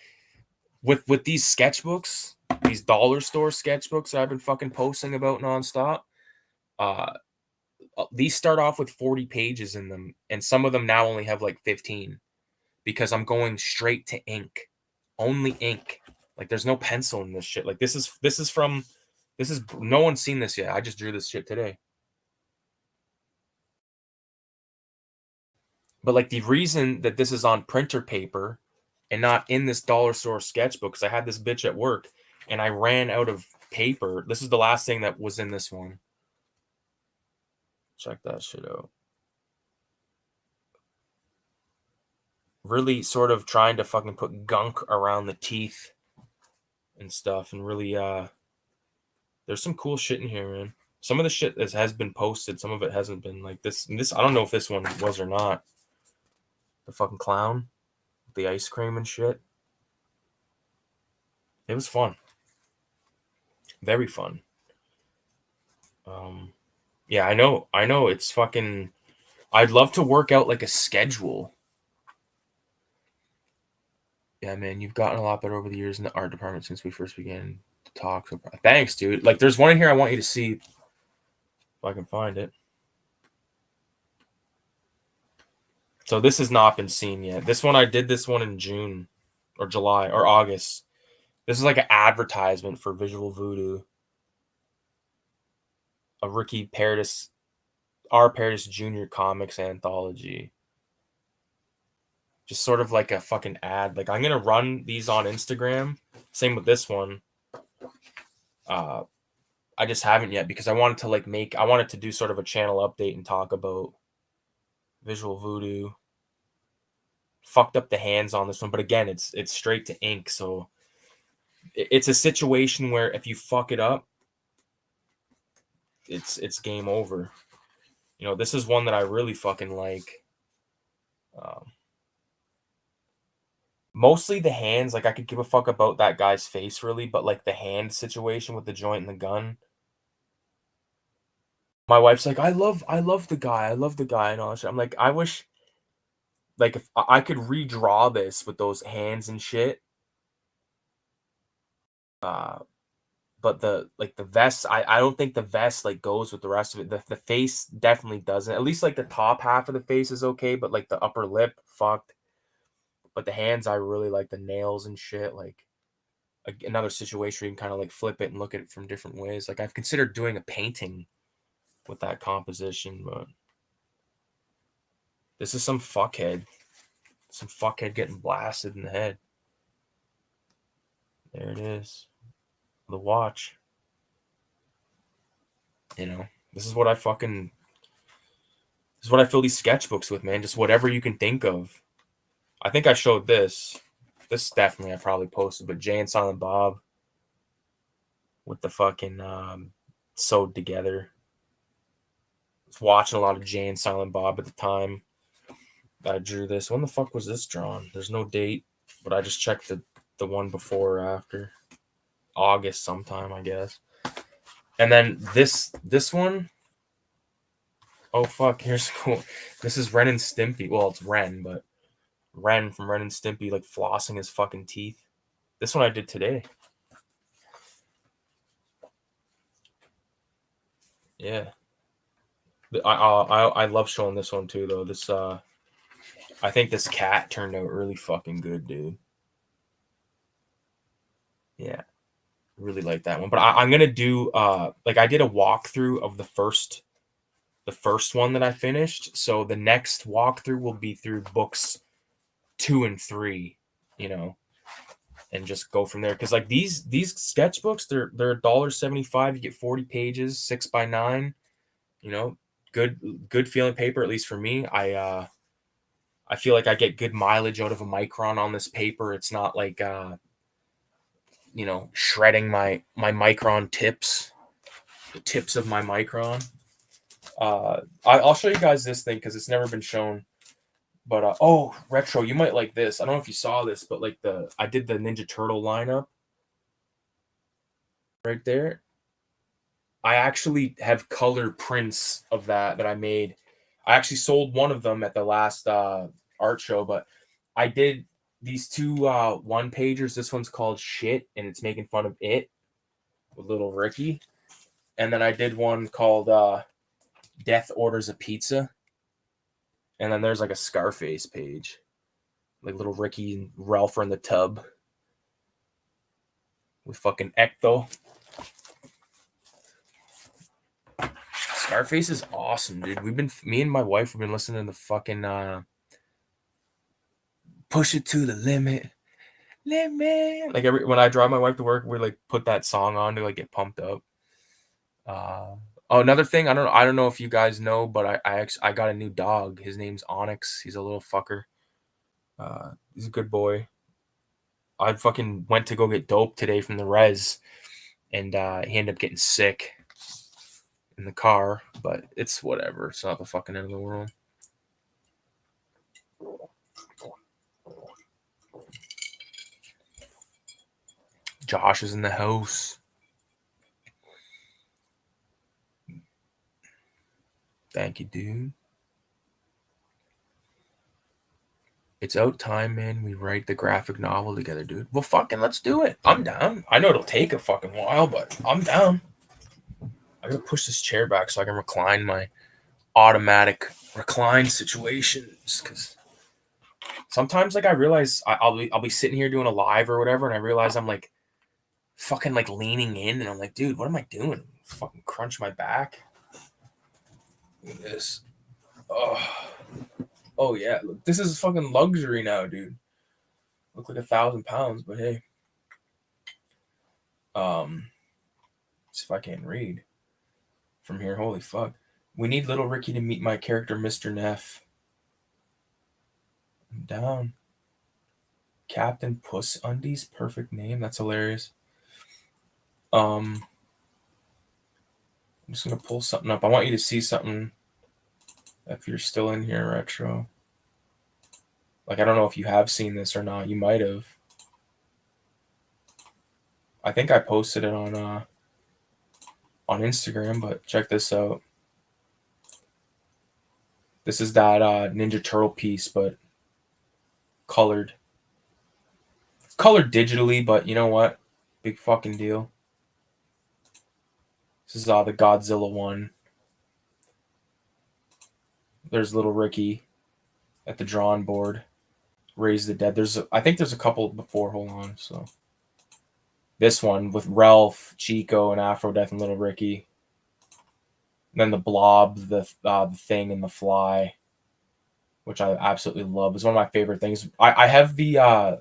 with these sketchbooks, these dollar store sketchbooks that I've been fucking posting about nonstop. Uh, these start off with 40 pages in them, and some of them now only have like 15 because I'm going straight to ink, only ink. Like there's no pencil in this shit. Like this is no one's seen this yet. I just drew this shit today. But like the reason that this is on printer paper and not in this dollar store sketchbook, because I had this bitch at work and I ran out of paper. This is the last thing that was in this one. Check that shit out. Really sort of trying to fucking put gunk around the teeth and stuff, and really there's some cool shit in here, man. Some of the shit that has been posted, some of it hasn't been. Like this I don't know if this one was or not. The fucking clown, the ice cream and shit. It was fun. Very fun. Yeah, I know it's fucking I'd love to work out like a schedule. Yeah, man, you've gotten a lot better over the years in the art department since we first began to talk. So thanks, dude. Like there's one in here I want you to see if I can find it. So this has not been seen yet. This one I did this one in June or July or August. This is like an advertisement for Visual Voodoo. A Ricky Paradis R. Paradis Jr. comics anthology. Just sort of like a fucking ad. Like I'm gonna run these on Instagram. Same with this one. I just haven't yet because I wanted to do sort of a channel update and talk about Visual Voodoo. Fucked up the hands on this one, but again, it's straight to ink, so it's a situation where if you fuck it up, it's game over. You know, this is one that I really fucking like. Mostly the hands, like I could give a fuck about that guy's face really, but like the hand situation with the joint and the gun. My wife's like, I love the guy, and all that shit. I'm like, I wish like if I could redraw this with those hands and shit. But the vest, I don't think the vest like goes with the rest of it. The face definitely doesn't. At least like the top half of the face is okay, but like the upper lip, fucked. But the hands, I really like the nails and shit. Like another situation where you can kind of like flip it and look at it from different ways. Like I've considered doing a painting with that composition, but this is some fuckhead getting blasted in the head. There it is. The watch. You know, this is what I fill these sketchbooks with, man. Just whatever you can think of. I think I showed this. This definitely I probably posted, but Jay and Silent Bob with the fucking sewed together. I was watching a lot of Jay and Silent Bob at the time. I drew this. When the fuck was this drawn? There's no date, but I just checked the one before or after. August sometime, I guess. And then this one. Oh fuck, here's cool. This is Ren and Stimpy. Well, it's Ren, but Ren from Ren and Stimpy like flossing his fucking teeth. This one I did today. Yeah. I love showing this one too though. This I think this cat turned out really fucking good, dude. Yeah. Really like that one. But I'm gonna do like I did a walkthrough of the first one that I finished. So the next walkthrough will be through books 2 and 3, you know, and just go from there. Because like these sketchbooks, they're $1.75. You get 40 pages, 6x9. You know, good feeling paper, at least for me. I feel like I get good mileage out of a micron on this paper. It's not like you know, shredding my micron tips, the tips of my micron. I'll show you guys this thing because it's never been shown. But oh, retro, you might like this. I don't know if you saw this, but like I did the Ninja Turtle lineup right there. I actually have color prints of that I made. I actually sold one of them at the last art show, but I did these two one pagers. This one's called Shit, and it's making fun of it with little Ricky. And then I did one called Death Orders a Pizza. And then there's like a Scarface page. Like little Ricky and Ralph are in the tub with fucking Ecto. Scarface is awesome, dude. Me and my wife have been listening to the fucking Push It to the Limit. Like when I drive my wife to work, we like put that song on to like get pumped up. Oh, another thing, I don't know if you guys know, but I got a new dog. His name's Onyx. He's a little fucker. He's a good boy. I fucking went to go get dope today from the res, and he ended up getting sick in the car, but it's whatever. It's not the fucking end of the world. Josh is in the house. Thank you, dude. It's out time, man. We write the graphic novel together, dude. Well, fucking let's do it. I'm down. I know it'll take a fucking while, but I'm down. I gotta push this chair back so I can recline my automatic recline situations, because sometimes like I realize I'll be sitting here doing a live or whatever, and I realize I'm like fucking like leaning in, and I'm like, dude, what am I doing? Fucking crunch my back. Look at this. Oh yeah, look, this is fucking luxury now, dude. Look like 1,000 pounds, but hey. See if I can't read from here. Holy fuck. We need little Ricky to meet my character, Mr. Neff. I'm down. Captain Puss Undies, perfect name. That's hilarious. I'm just gonna pull something up. I want you to see something. If you're still in here, retro. Like, I don't know if you have seen this or not. You might have. I think I posted it on Instagram, but check this out. This is that Ninja Turtle piece, but colored. It's colored digitally, but you know what? Big fucking deal. This is the Godzilla one. There's little Ricky at the drawing board. Raise the Dead. I think there's a couple before. Hold on. So this one with Ralph, Chico, and Afro Death and little Ricky. And then the Blob, the Thing, and the Fly, which I absolutely love. It's one of my favorite things. I have the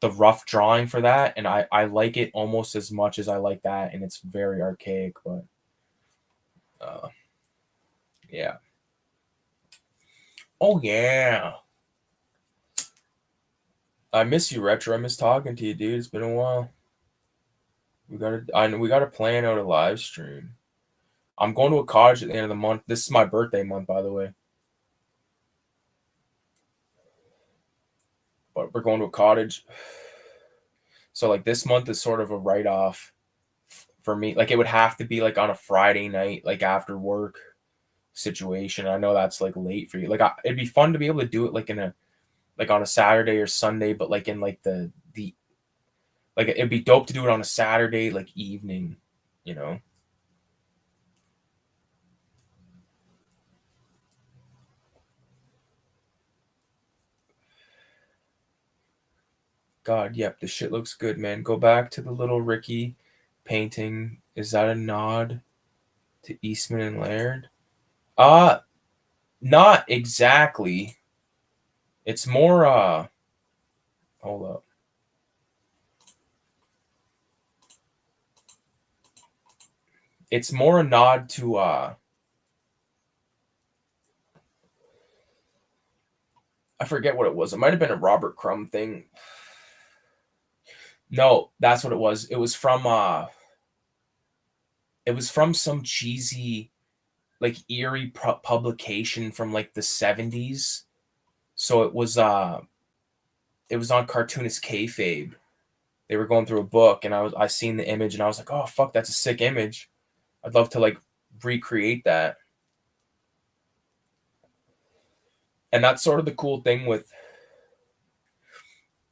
rough drawing for that, and I like it almost as much as I like that, and it's very archaic, but yeah. Oh yeah. I miss you, retro. I miss talking to you, dude. It's been a while. We gotta plan out a live stream. I'm going to a cottage at the end of the month. This is my birthday month, by the way. But we're going to a cottage. So like this month is sort of a write-off for me. Like it would have to be like on a Friday night, like after work situation. I know that's like late for you. Like it'd be fun to be able to do it like on a Saturday or Sunday, but like in like the like it'd be dope to do it on a Saturday like evening, you know. God, yep, this shit looks good, man. Go back to the little Ricky painting. Is that a nod to Eastman and Laird? Not exactly. It's more hold up. It's more a nod to I forget what it was. It might have been a Robert Crumb thing. No, that's what it was. It was from some cheesy like eerie publication from like the 70s. So it was on Cartoonist Kayfabe. They were going through a book, and I seen the image, and I was like, oh fuck, that's a sick image. I'd love to like recreate that. And that's sort of the cool thing with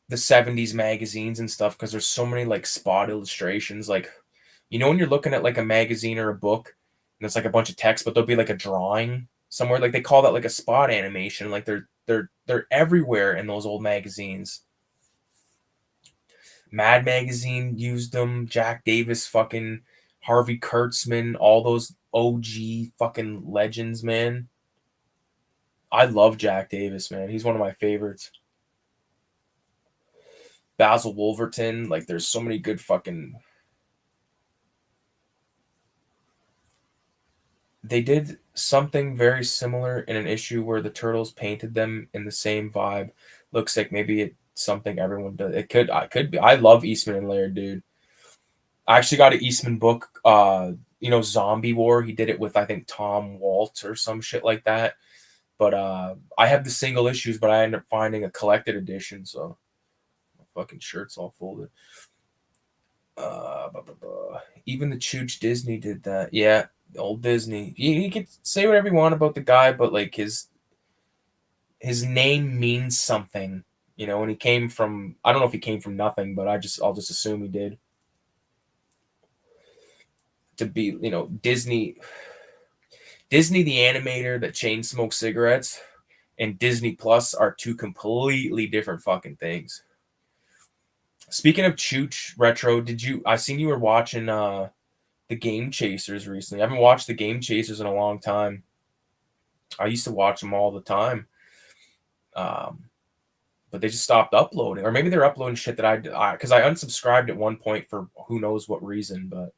the 70s magazines and stuff, because there's so many like spot illustrations. Like, you know, when you're looking at like a magazine or a book and it's like a bunch of text, but there'll be like a drawing somewhere, like they call that like a spot animation. Like they're everywhere in those old magazines. Mad Magazine used them, Jack Davis, fucking Harvey Kurtzman, all those OG fucking legends, man. I love Jack Davis, man. He's one of my favorites. Basil Wolverton, like there's so many good fucking. They did something very similar in an issue where the Turtles painted them in the same vibe. Looks like maybe it's something everyone does. I could be. I love Eastman and Laird, dude. I actually got an Eastman book. You know, Zombie War. He did it with I think Tom Waltz or some shit like that. But I have the single issues, but I ended up finding a collected edition, so my fucking shirt's all folded. Blah, blah, blah. Even the Chooch Disney did that. Yeah, old Disney. You could say whatever you want about the guy, but like his name means something, you know. And he came from, I don't know if he came from nothing, but I'll just assume he did. To be, you know, Disney the animator that chain smokes cigarettes, and Disney Plus are two completely different fucking things. Speaking of Chooch retro, I seen you were watching the Game Chasers recently. I haven't watched the Game Chasers in a long time. I used to watch them all the time. Um, but they just stopped uploading, or maybe they're uploading shit that because I unsubscribed at one point for who knows what reason, but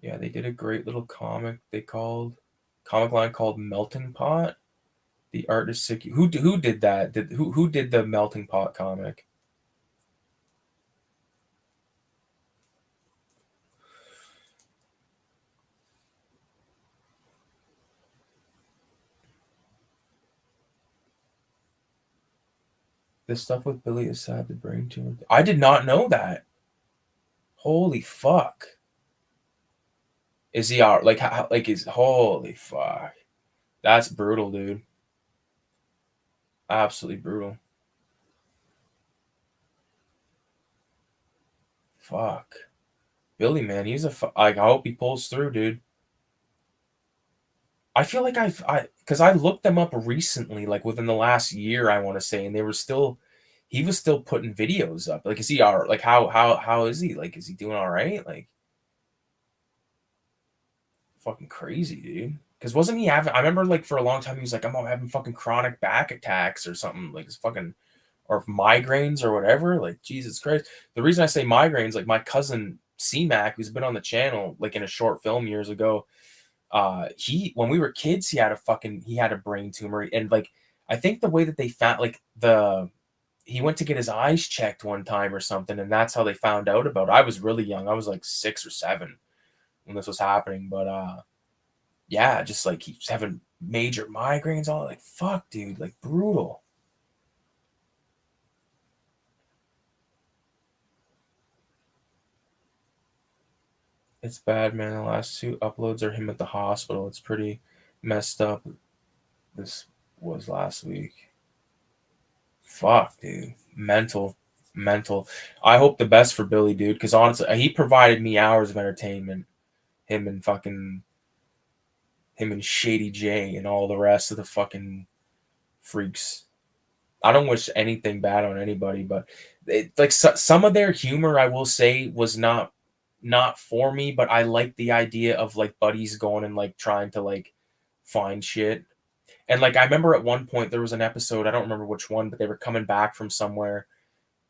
yeah, they did a great little comic comic line called Melting Pot. The artist sick. Who did that? Who did the Melting Pot comic? This stuff with Billy is sad. The brain tumor. I did not know that. Holy fuck. Is he out? Like how? Like is holy fuck. That's brutal, dude. Absolutely brutal. Fuck. Billy, man, like I hope he pulls through, dude. I feel like because I looked them up recently, like within the last year, I want to say, and he was still putting videos up. Like, is he all like how is he? Like, is he doing all right? Like, fucking crazy, dude. Because wasn't he having? I remember like for a long time he was like, I'm having fucking chronic back attacks or something. Like, it's fucking or migraines or whatever. Like, Jesus Christ. The reason I say migraines, like my cousin C-Mac, who's been on the channel, like in a short film years ago, he when we were kids, he had a brain tumor. And like, I think the way that they found like he went to get his eyes checked one time or something, and that's how they found out about it. I was really young. I was like 6 or 7 when this was happening. But yeah, just like he's having major migraines, all like fuck, dude, like brutal. It's bad, man. The last 2 uploads are him at the hospital. It's pretty messed up. This was last week. Fuck, dude. Mental. I hope the best for Billy, dude, because honestly, he provided me hours of entertainment. Him and fucking him and Shady J and all the rest of the fucking freaks. I don't wish anything bad on anybody, but some of their humor, I will say, was not for me. But I like the idea of like buddies going and like trying to like find shit. And like I remember at one point there was an episode, I don't remember which one, but they were coming back from somewhere,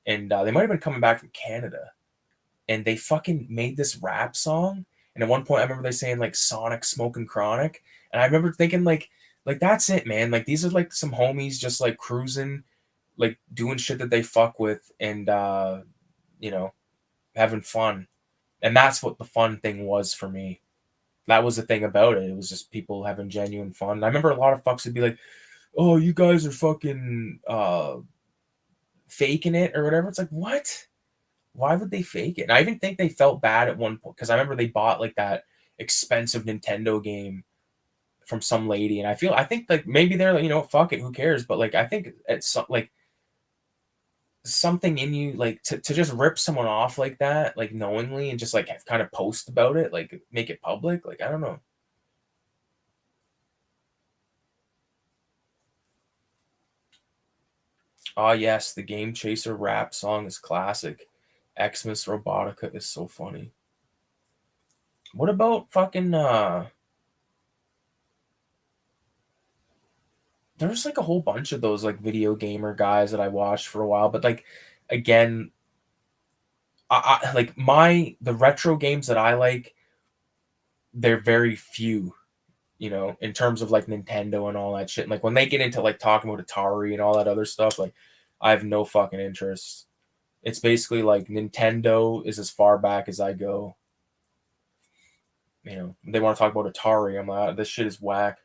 and they might have been coming back from Canada, and they fucking made this rap song. And at one point, I remember they saying like Sonic smoking chronic, and I remember thinking like that's it, man. Like these are like some homies just like cruising, like doing shit that they fuck with, and you know, having fun. And that's what the fun thing was for me. That was the thing about it. It was just people having genuine fun. I remember a lot of fucks would be like, "Oh, you guys are fucking faking it or whatever." It's like, what? Why would they fake it? And I even think they felt bad at one point because I remember they bought like that expensive Nintendo game from some lady, and I think like maybe they're like, fuck it, who cares? But like I think it's like something in you like to just rip someone off like that, like knowingly, and just like kind of post about it, like make it public. Like I don't know. Ah, yes, the Game Chaser rap song is classic. Xmas Robotica is so funny. What about fucking there's like a whole bunch of those like video gamer guys that I watched for a while, but like again, I like the retro games that I like, they're very few, in terms of like Nintendo and all that shit. And, like when they get into like talking about Atari and all that other stuff, like I have no fucking interest. It's basically like Nintendo is as far back as I go. They want to talk about Atari. I'm like, this shit is whack.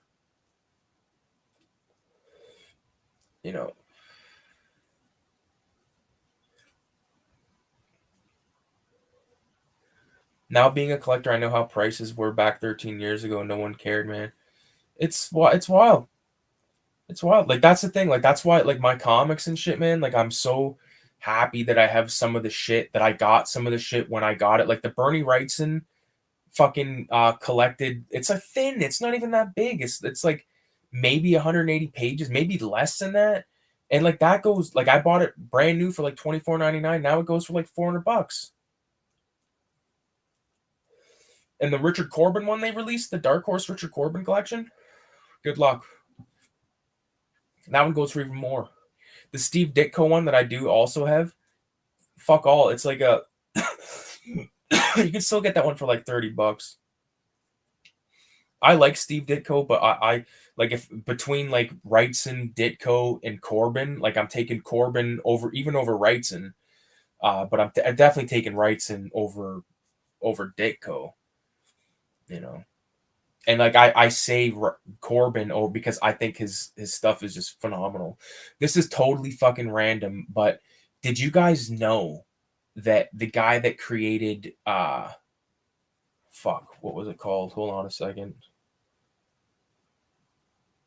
You know, now being a collector, I know how prices were back 13 years ago. No one cared, man. It's wild. It's wild. Like that's the thing. Like that's why like my comics and shit, man. Like I'm so happy that I have some of the shit that I got. Some of the shit when I got it, like the Bernie Wrightson fucking collected. It's a thin. It's not even that big. It's like maybe 180 pages, maybe less than that. And like that goes like I bought it brand new for like 24.99. Now it goes for like $400. And the Richard Corbin one they released, the Dark Horse Richard Corbin collection. Good luck. That one goes for even more. The Steve Ditko one that I do also have, fuck all. It's like a you can still get that one for like $30. I like Steve Ditko, but I like if between like Wrightson, Ditko, and Corbin, like I'm taking Corbin over Wrightson. But I'm definitely taking Wrightson over Ditko. You know, and like I say Corbin because I think his stuff is just phenomenal. This is totally fucking random, but did you guys know that the guy that created fuck, what was it called? Hold on a second.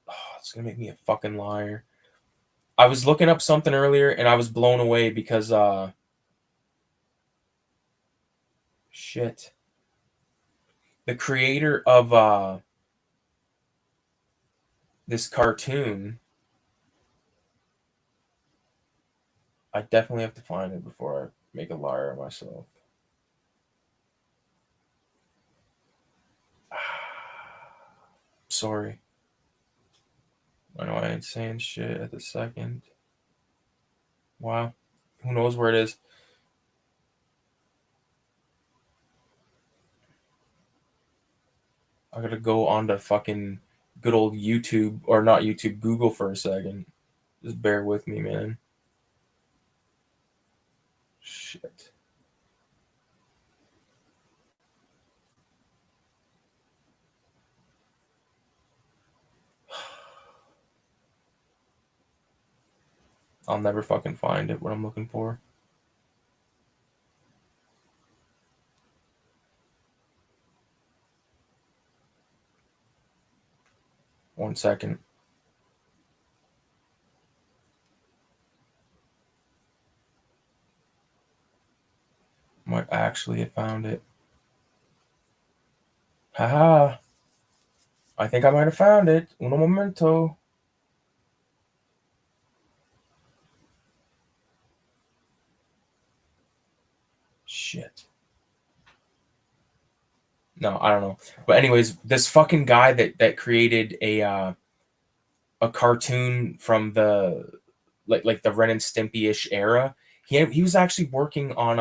Oh, it's gonna make me a fucking liar. I was looking up something earlier and I was blown away because shit. The creator of this cartoon, I definitely have to find it before I make a liar of myself. Sorry. I know I ain't saying shit at the second. Wow. Who knows where it is? I gotta go on to fucking good old YouTube, or not YouTube, Google for a second. Just bear with me, man. Shit. I'll never fucking find it, what I'm looking for. One second. Might actually have found it. Haha. I think I might have found it. Uno momento. Shit. No, I don't know. But anyways, this fucking guy that created a cartoon from the like the Ren and Stimpy ish era. He was actually working on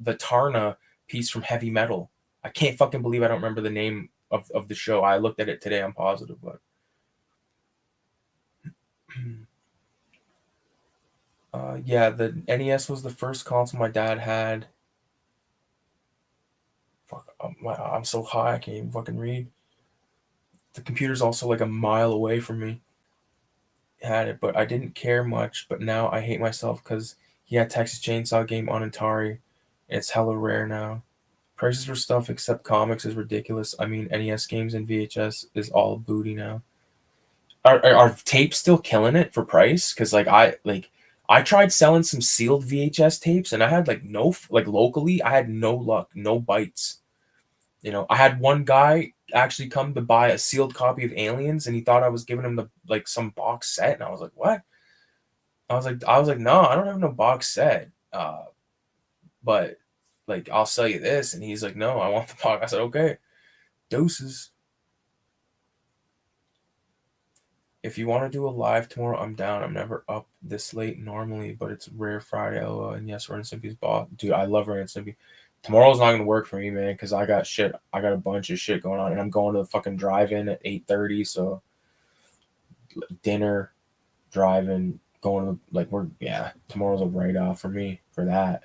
the Tarna piece from Heavy Metal. I can't fucking believe I don't remember the name of the show. I looked at it today. I'm positive, but yeah, the NES was the first console my dad had. Fuck, I'm so high I can't even fucking read. The computer's also like a mile away from me. Had it, but I didn't care much. But now I hate myself because he had Texas Chainsaw Game on Atari. It's hella rare now. Prices for stuff except comics is ridiculous. I mean, NES games and VHS is all booty now. Are tapes still killing it for price? Because I tried selling some sealed VHS tapes and I had like no like locally I had no luck, no bites. You know, I had one guy actually come to buy a sealed copy of Aliens and he thought I was giving him the like some box set and I was like, what? I was like, no, I don't have no box set. But like I'll sell you this. And he's like, no, I want the box. I said, okay, doses. If you want to do a live tomorrow, I'm down. I'm never up this late normally, but it's rare Friday. LOL. And yes, Ren and Stimpy's boss. Dude, I love Ren and Stimpy. Tomorrow's not gonna work for me, man, because I got shit. I got a bunch of shit going on, and I'm going to the fucking drive-in at 8:30. So dinner, driving, going to tomorrow's a write-off for me for that.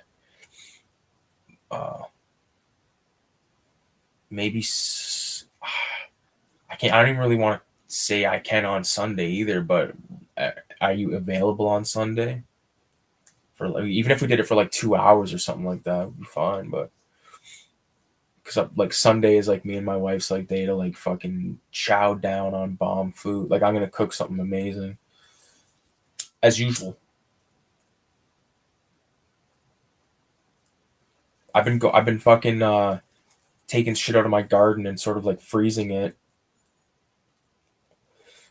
Maybe I can't. I don't even really want to say I can on Sunday either. But are you available on Sunday? For like, even if we did it for like 2 hours or something like that, would be fine. But because like Sunday is like me and my wife's like day to like fucking chow down on bomb food. Like I'm gonna cook something amazing as usual. I've been fucking taking shit out of my garden and sort of like freezing it.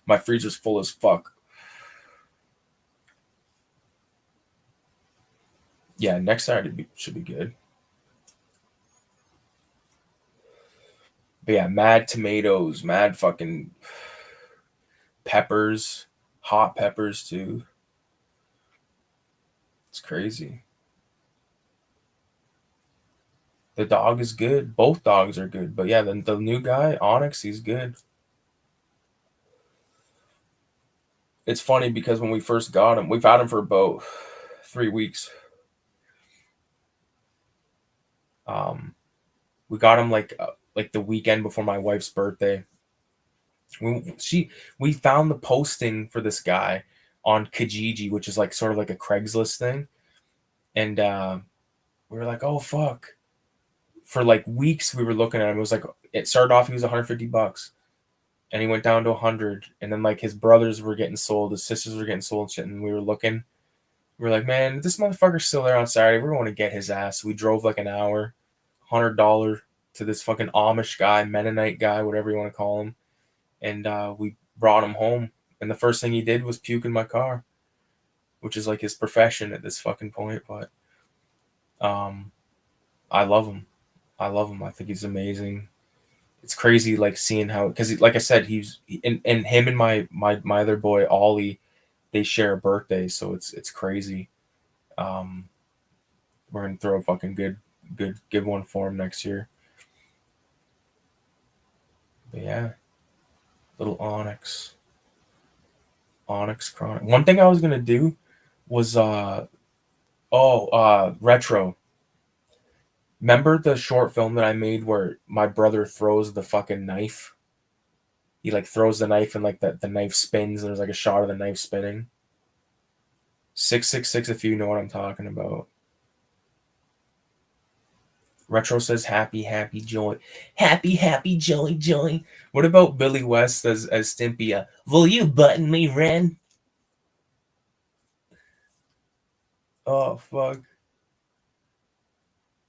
My freezer's full as fuck. Yeah, next Saturday should be good. But yeah, mad tomatoes, mad fucking peppers, hot peppers too. It's crazy. The dog is good. Both dogs are good. But yeah, the new guy, Onyx, he's good. It's funny because when we first got him, we've had him for about 3 weeks. We got him like the weekend before my wife's birthday. We found the posting for this guy on Kijiji, which is like sort of like a Craigslist thing, and we were like, oh fuck. For like weeks we were looking at him. It was like it started off he was $150, and he went down to 100, and then like his brothers were getting sold, his sisters were getting sold and shit, and we were looking. We were like, man, this motherfucker's still there on Saturday. We're going to get his ass. We drove like an hour, $100 to this fucking Amish guy, Mennonite guy, whatever you want to call him, and we brought him home. And the first thing he did was puke in my car, which is like his profession at this fucking point. But I love him. I love him. I think he's amazing. It's crazy, like seeing how, because like I said, he's and him and my other boy Ollie, they share a birthday, so it's crazy. We're gonna throw a fucking good one for him next year. But yeah, little Onyx Chronic. One thing I was gonna do was retro. Remember the short film that I made where my brother throws the fucking knife? He like throws the knife and like the knife spins and there's like a shot of the knife spinning. 666 if you know what I'm talking about. Retro says happy, happy, joy. Happy, happy, joy, joy. What about Billy West as Stimpy? Will you button me, Ren? Oh, fuck.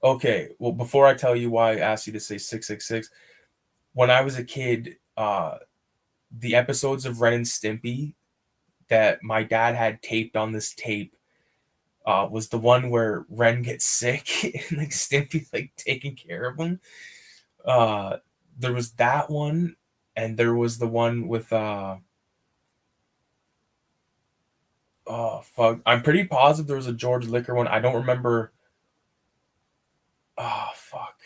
Okay, well, before I tell you why I asked you to say 666, when I was a kid, the episodes of Ren and Stimpy that my dad had taped on this tape was the one where Ren gets sick and like Stimpy's like taking care of him. There was that one, and there was the one with oh fuck, I'm pretty positive there was a George Liquor one. I don't remember. Oh fuck,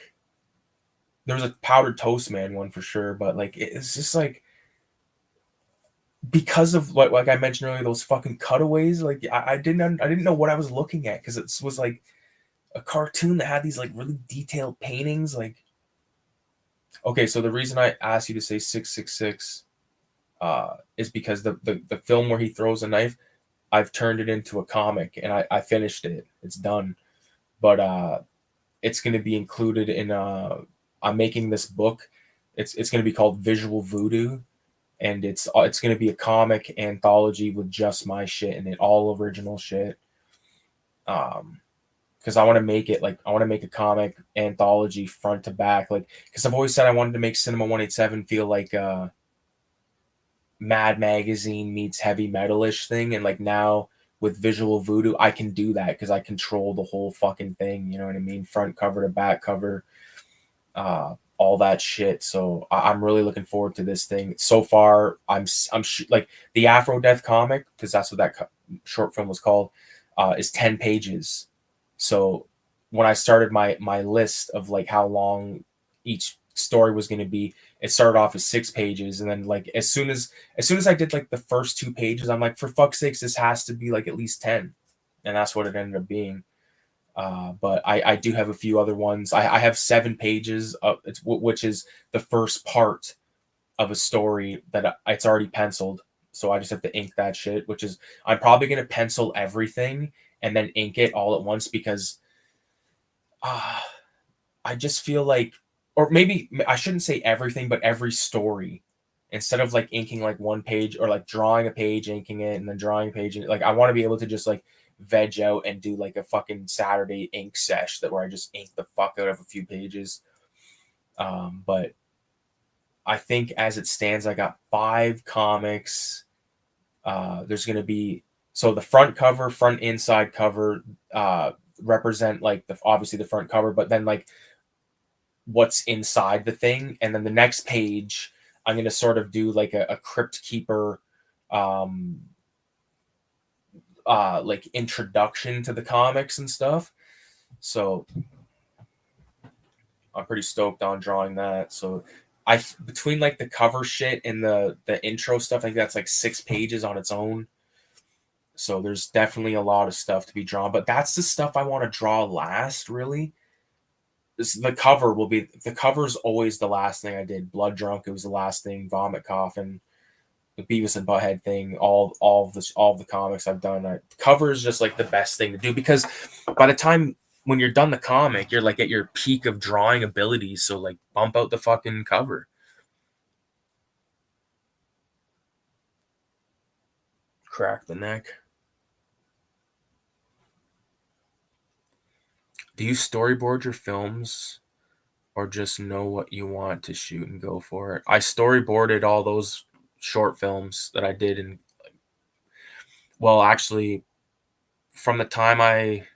there was a Powdered Toast Man one for sure, but like it's just like because of what like I mentioned earlier, those fucking cutaways. Like I didn't know what I was looking at because it was like a cartoon that had these like really detailed paintings. Like Okay, so the reason I asked you to say 666 is because the film where he throws a knife, I've turned it into a comic and I finished it. It's done. But it's going to be included in I'm making this book. It's going to be called Visual Voodoo, and it's going to be a comic anthology with just my shit in it, all original shit. Because I want to make it like I want to make a comic anthology front to back, like because I've always said I wanted to make Cinema 187 feel like Mad Magazine meets heavy metalish thing, and like now with Visual Voodoo, I can do that because I control the whole fucking thing. You know what I mean? Front cover to back cover, all that shit. So I'm really looking forward to this thing. So far, like the Afro Death comic, because that's what that short film was called, is 10 pages. So when I started my list of like how long each story was going to be, it started off as 6 pages, and then like as soon as I did like the first 2 pages, I'm like, for fuck's sakes, this has to be like at least 10, and that's what it ended up being. But I do have a few other ones. I have 7 pages of which is the first part of a story that it's already penciled. So I just have to ink that shit, which is I'm probably gonna pencil everything and then ink it all at once because uh, I just feel like, or maybe I shouldn't say everything, but every story, instead of like inking like one page or like drawing a page, inking it, and then drawing a page, and like I want to be able to just like veg out and do like a fucking Saturday ink sesh that where I just ink the fuck out of a few pages. But I think as it stands, I got 5 comics. There's gonna be so the front cover, front inside cover represent like the obviously the front cover, but then like what's inside the thing, and then the next page I'm going to sort of do like a crypt keeper um like introduction to the comics and stuff. So I'm pretty stoked on drawing that. So I between like the cover shit and the intro stuff, I think that's like 6 pages on its own. So there's definitely a lot of stuff to be drawn, but that's the stuff I want to draw last, really. The cover will be the cover's always the last thing I did. Blood Drunk, it was the last thing. Vomit Coffin, the Beavis and Butthead thing, all of the comics I've done. Cover is just like the best thing to do because by the time when you're done the comic, you're like at your peak of drawing abilities. So like bump out the fucking cover. Crack the neck. Do you storyboard your films or just know what you want to shoot and go for it? I storyboarded all those short films that I did in well, actually from the time I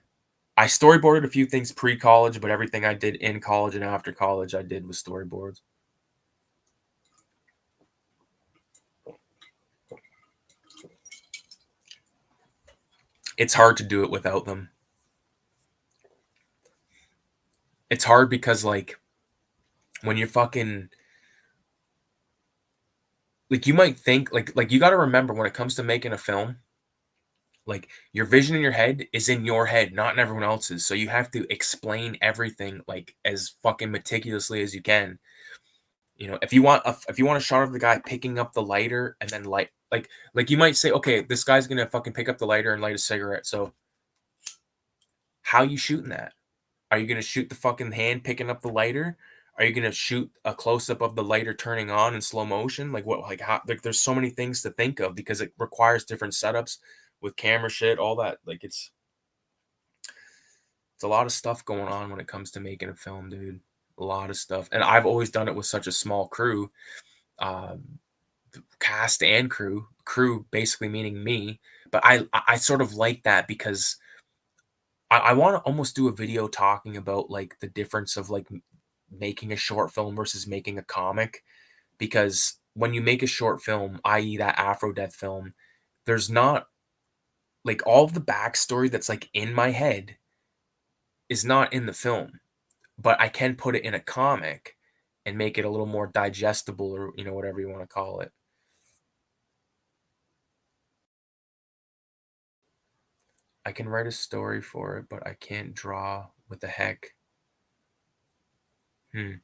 storyboarded a few things pre-college, but everything I did in college and after college I did with storyboards. It's hard to do it without them. It's hard because like when you're fucking like you might think like you got to remember when it comes to making a film, like your vision in your head is in your head, not in everyone else's. So you have to explain everything like as fucking meticulously as you can. You know, if you want a shot of the guy picking up the lighter and then light like you might say, okay, this guy's gonna fucking pick up the lighter and light a cigarette. So how you shooting that? Are you gonna shoot the fucking hand picking up the lighter? Are you gonna shoot a close up of the lighter turning on in slow motion? Like what? Like how? Like there's so many things to think of because it requires different setups with camera shit, all that. Like it's a lot of stuff going on when it comes to making a film, dude. A lot of stuff, and I've always done it with such a small crew, um, cast and crew. Crew basically meaning me, but I sort of like that because I want to almost do a video talking about like the difference of like making a short film versus making a comic because when you make a short film, i.e., that Afro Death film, there's not like all of the backstory that's like in my head is not in the film, but I can put it in a comic and make it a little more digestible or whatever you want to call it. I can write a story for it, but I can't draw. What the heck? Hmm.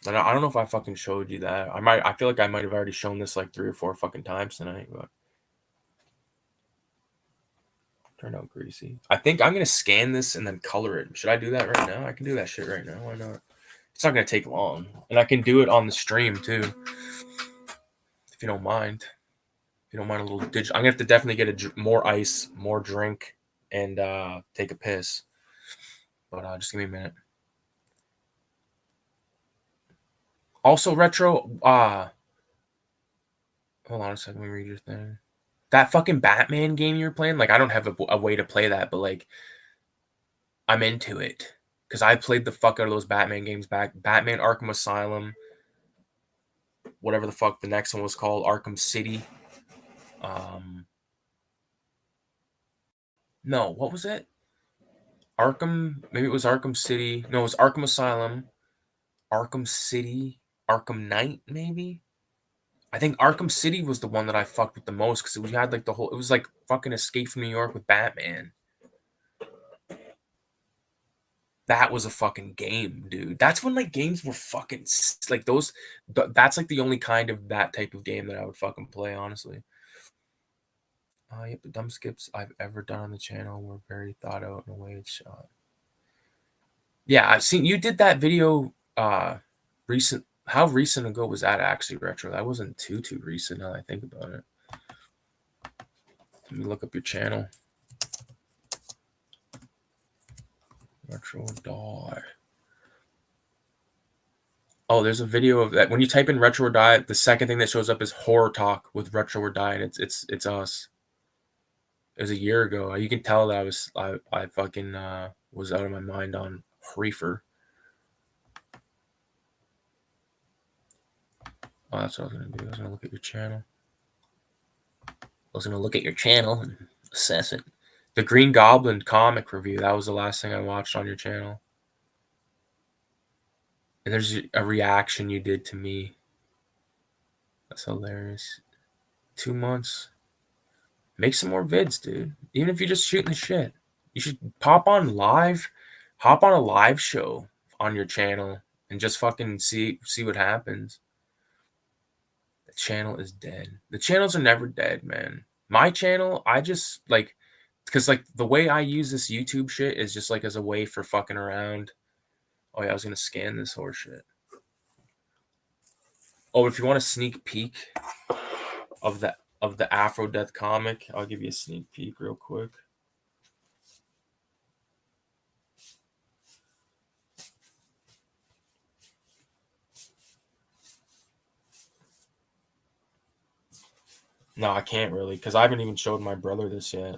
And I don't know if I fucking showed you that. I feel like I might have already shown this like 3 or 4 fucking times tonight, but turned out greasy. I think I'm gonna scan this and then color it. Should I do that right now? I can do that shit right now. Why not? It's not gonna take long, and I can do it on the stream too, if you don't mind. If you don't mind a little digital, I'm gonna have to definitely get more ice, more drink, and take a piss. But just give me a minute. Also, retro. Hold on a second. Let me read your thing. That fucking Batman game you were playing. Like, I don't have a way to play that, but like, I'm into it because I played the fuck out of those Batman games back. Batman Arkham Asylum, whatever the fuck the next one was called, Arkham City. No, what was it? Arkham. Maybe it was Arkham City. No, it was Arkham Asylum, Arkham City, Arkham Knight. Maybe. I think Arkham City was the one that I fucked with the most because we had like the whole. It was like fucking Escape from New York with Batman. That was a fucking game, dude. That's when like games were fucking like those. That's like the only kind of that type of game that I would fucking play, honestly. Yep, the dumb skips I've ever done on the channel were very thought out in a way it's shot. Yeah, I've seen you did that video. Recent. How recent ago was that actually, retro? That wasn't too recent. Now that I think about it. Let me look up your channel. Retro die. Oh, there's a video of that. When you type in retro or die, the second thing that shows up is horror talk with retro or die, and it's us. It was a year ago. You can tell that I fucking was out of my mind on reefer. Oh, that's what I was gonna do. I was gonna look at your channel. And assess it. The Green Goblin comic review. That was the last thing I watched on your channel. And there's a reaction you did to me. That's hilarious. 2 months. Make some more vids, dude. Even if you're just shooting the shit. You should hop on a live show on your channel and just fucking see what happens. The channel is dead. The channels are never dead, man. My channel, I just like because like the way I use this YouTube shit is just like as a way for fucking around. Oh yeah, I was gonna scan this horse shit. Oh, if you want a sneak peek of the Afro Death comic, I'll give you a sneak peek real quick. No, I can't really because I haven't even showed my brother this yet.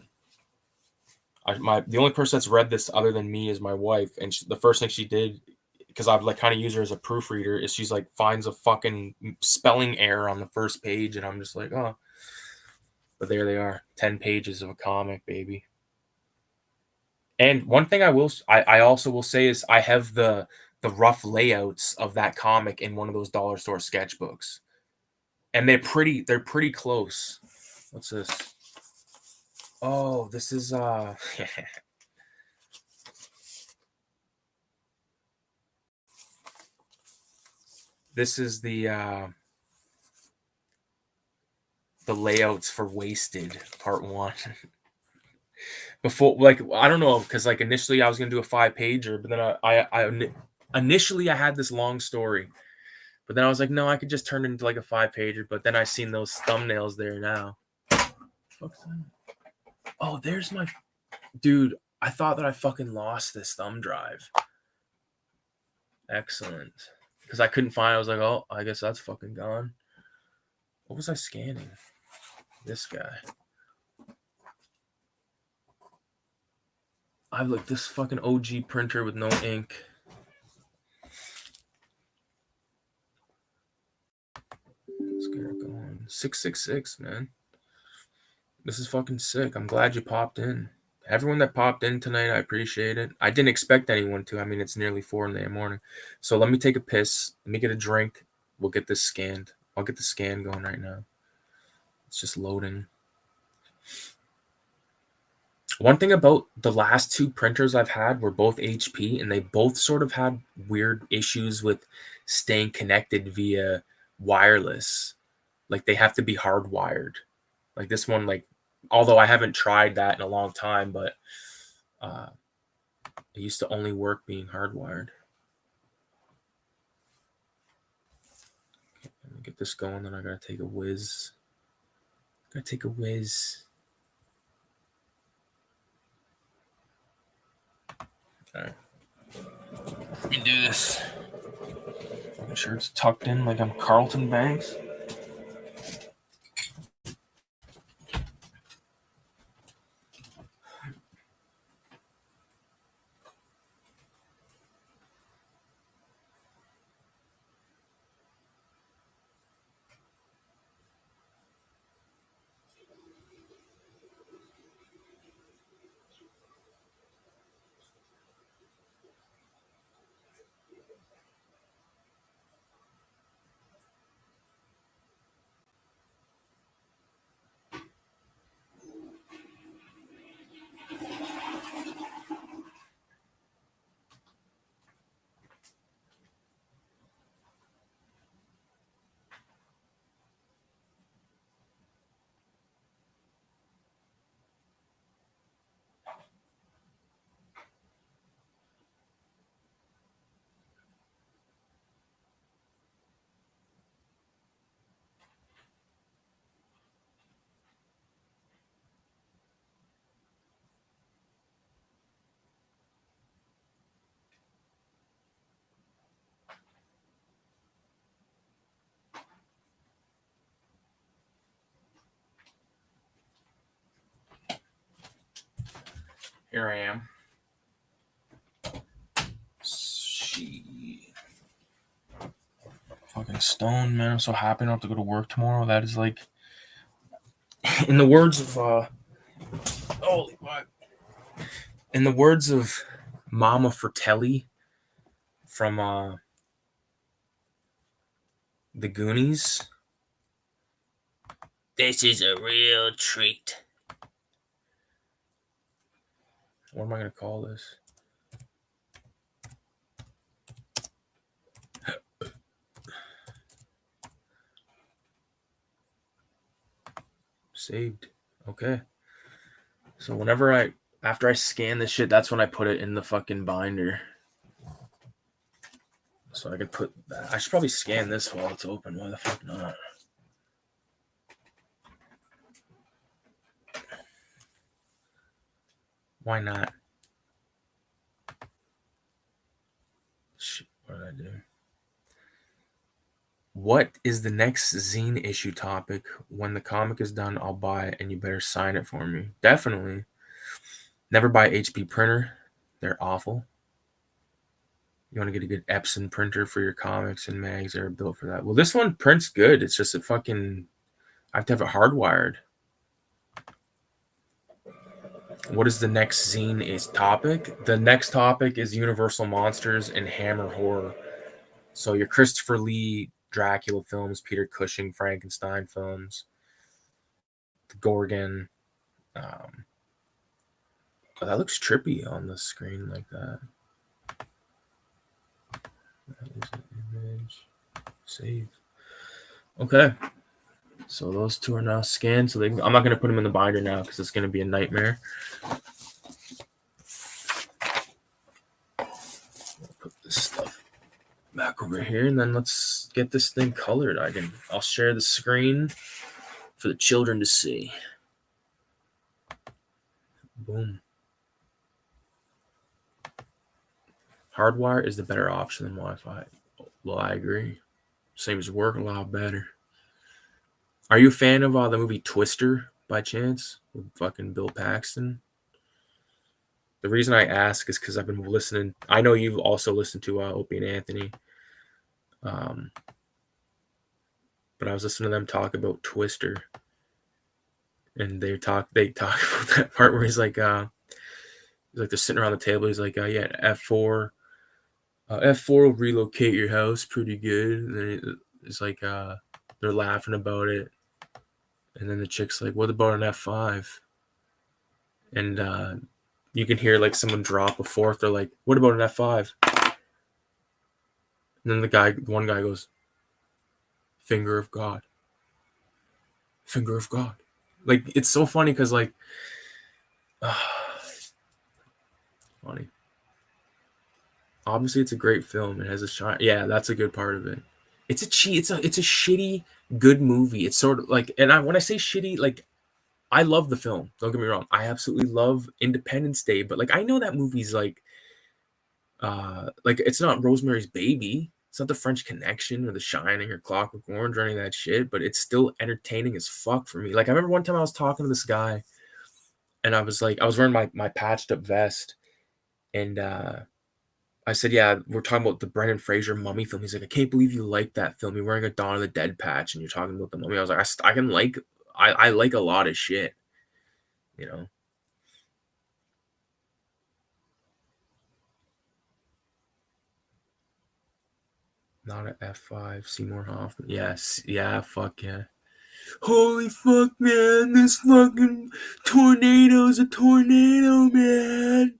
The only person that's read this other than me is my wife, and the first thing she did, because I've like kind of used her as a proofreader, is she's like finds a fucking spelling error on the first page, and I'm just like, oh. But there they are, 10 pages of a comic, baby. And one thing I also will say is I have the rough layouts of that comic in one of those dollar store sketchbooks, and they're pretty close. What's this? Oh, this is this is the layouts for Wasted Part 1. Before, like, I don't know, because like initially I was gonna do a 5-pager, but then I initially I had this long story, but then I was like, no, I could just turn it into like a 5-pager. But then I seen those thumbnails there now. Oh, there's my dude. I thought that I fucking lost this thumb drive. Excellent, because I couldn't find it. I was like, oh, I guess that's fucking gone. What was I scanning? This guy. I have like this fucking OG printer with no ink. Let's get it going. 666, man. This is fucking sick. I'm glad you popped in. Everyone that popped in tonight, I appreciate it. I didn't expect anyone to. I mean, it's nearly 4 in the morning. So let me take a piss. Let me get a drink. We'll get this scanned. I'll get the scan going right now. It's just loading. One thing about the last two printers I've had were both HP, and they both sort of had weird issues with staying connected via wireless. Like they have to be hardwired. Like this one, like although I haven't tried that in a long time, but it used to only work being hardwired. Okay, let me get this going, then I gotta take a whiz. Gotta take a whiz. All right. Let me do this. Making sure it's tucked in like I'm Carlton Banks. Here I am. She fucking stoned, man. I'm so happy I don't have to go to work tomorrow. That is like, in the words of holy fuck. In the words of Mama Fratelli from the Goonies, this is a real treat. What am I gonna call this? Saved. Okay. So after I scan this shit, that's when I put it in the fucking binder. So I could put that. I should probably scan this while it's open. Why the fuck not? Why not? Shit, what did I do? What is the next zine issue topic? When the comic is done, I'll buy it and you better sign it for me. Definitely. Never buy HP printer. They're awful. You want to get a good Epson printer for your comics and mags. They're built for that. Well, this one prints good. It's just I have to have it hardwired. What is the next zine is topic? The next topic is Universal Monsters and Hammer Horror. So your Christopher Lee Dracula films, Peter Cushing Frankenstein films, the Gorgon. Oh, that looks trippy on the screen like that. That is an image. Save. Okay. So those two are now scanned. So I'm not going to put them in the binder now because it's going to be a nightmare. Put this stuff back over here, and then let's get this thing colored. I'll share the screen for the children to see. Boom. Hardwire is the better option than Wi-Fi. Well, I agree. Seems to work a lot better. Are you a fan of the movie Twister by chance with fucking Bill Paxton? The reason I ask is because I've been listening. I know you've also listened to Opie and Anthony. But I was listening to them talk about Twister, and they talk about that part where he's like they're sitting around the table. He's like, yeah, F4 will relocate your house pretty good. And then it's like they're laughing about it, and then the chick's like, what about an F5? and you can hear like someone drop a fourth. They're like, "What about an F5?" And then one guy goes, "Finger of God, finger of God." Like it's so funny because like, funny. Obviously, it's a great film. It has a shot. Yeah, that's a good part of it. It's a shitty good movie. It's sort of like, and when I say shitty, like I love the film. Don't get me wrong. I absolutely love Independence Day, but like I know that movie's like it's not Rosemary's Baby. It's not The French Connection or The Shining or Clockwork Orange or any of that shit, but it's still entertaining as fuck for me. Like I remember one time I was talking to this guy and I was like, I was wearing my patched up vest and I said, yeah, we're talking about the Brendan Fraser Mummy film. He's like, I can't believe you like that film. You're wearing a Dawn of the Dead patch and you're talking about the Mummy. I was like, I can like, I like a lot of shit, you know? Not an F5, Seymour Hoffman. Yes, yeah, fuck yeah. Holy fuck, man, this fucking tornado's a tornado, man.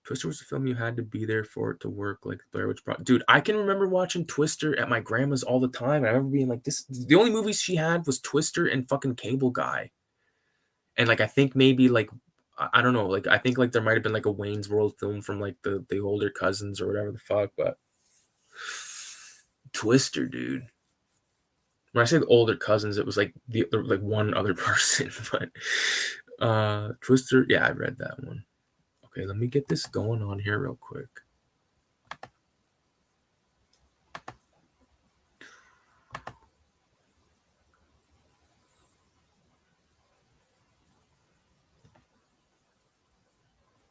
Twister was a film you had to be there for it to work, like Blair Witch Project. Dude, I can remember watching Twister at my grandma's all the time. And I remember being like, this. The only movies she had was Twister and fucking Cable Guy. And like, I think maybe like, I don't know, like I think like there might have been like a Wayne's World film from like the older cousins or whatever the fuck. But Twister, dude. When I say the older cousins, it was like like one other person. But Twister, yeah, I read that one. Okay, let me get this going on here real quick.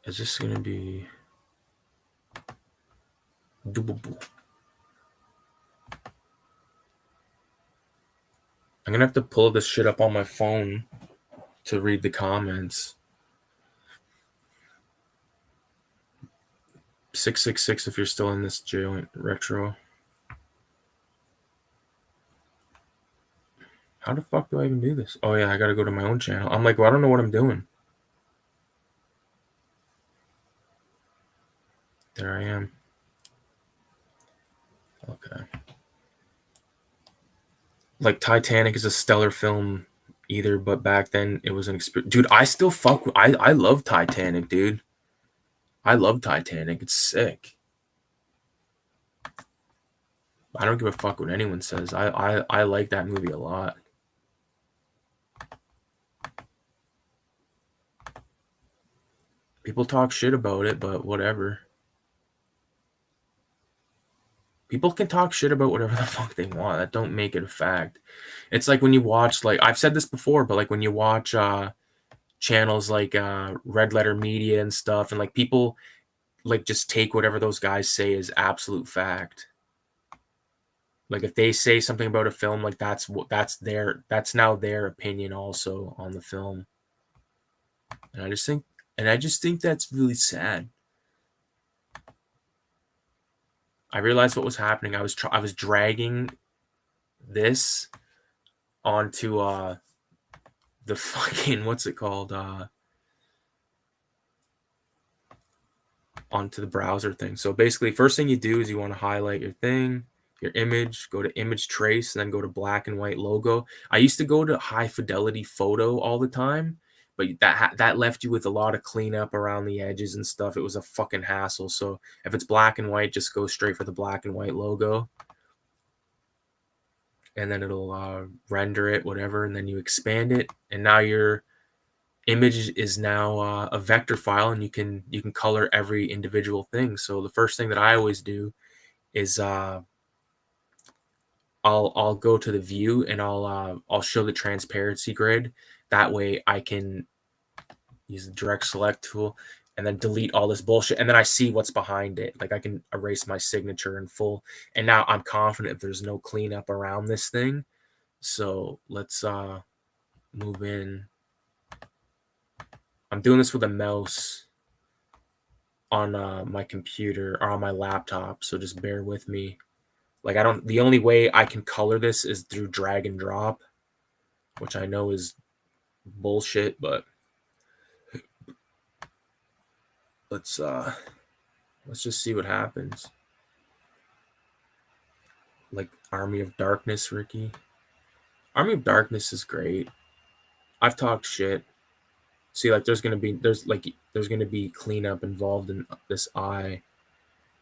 Is this gonna be doable? I'm gonna have to pull this shit up on my phone to read the comments. 666 if you're still in this jail retro. How the fuck do I even do this? Oh yeah, I gotta go to my own channel. I'm like, well, I don't know what I'm doing. There I am. Okay. Like Titanic is a stellar film either, but back then it was an experience. Dude, I still fuck with, I love Titanic, dude. I love Titanic. It's sick. I don't give a fuck what anyone says. I like that movie a lot. People talk shit about it, but whatever. People can talk shit about whatever the fuck they want. That don't make it a fact. It's like when you watch, like I've said this before, but like when you watch channels like Red Letter Media and stuff, and like people like just take whatever those guys say as absolute fact. Like if they say something about a film, like that's now their opinion also on the film. And I just think that's really sad. I realized what was happening. I was dragging this onto the fucking what's it called onto the browser thing. So basically, first thing you do is you want to highlight your thing, your image, go to image trace, and then go to black and white logo. I used to go to high fidelity photo all the time, but that left you with a lot of cleanup around the edges and stuff. It was a fucking hassle. So if it's black and white, just go straight for the black and white logo, and then it'll render it, whatever, and then you expand it, and now your image is now a vector file, and you can color every individual thing. So the first thing that I always do is I'll go to the view and I'll show the transparency grid. That way I can use the direct select tool and then delete all this bullshit, and then I see what's behind it. Like I can erase my signature in full, and now I'm confident there's no cleanup around this thing. So let's move in. I'm doing this with a mouse on my computer or on my laptop, so just bear with me. Like the only way I can color this is through drag and drop, which I know is bullshit, but let's just see what happens. Like Army of Darkness, Ricky. Army of Darkness is great. I've talked shit. See, like there's gonna be cleanup involved in this eye,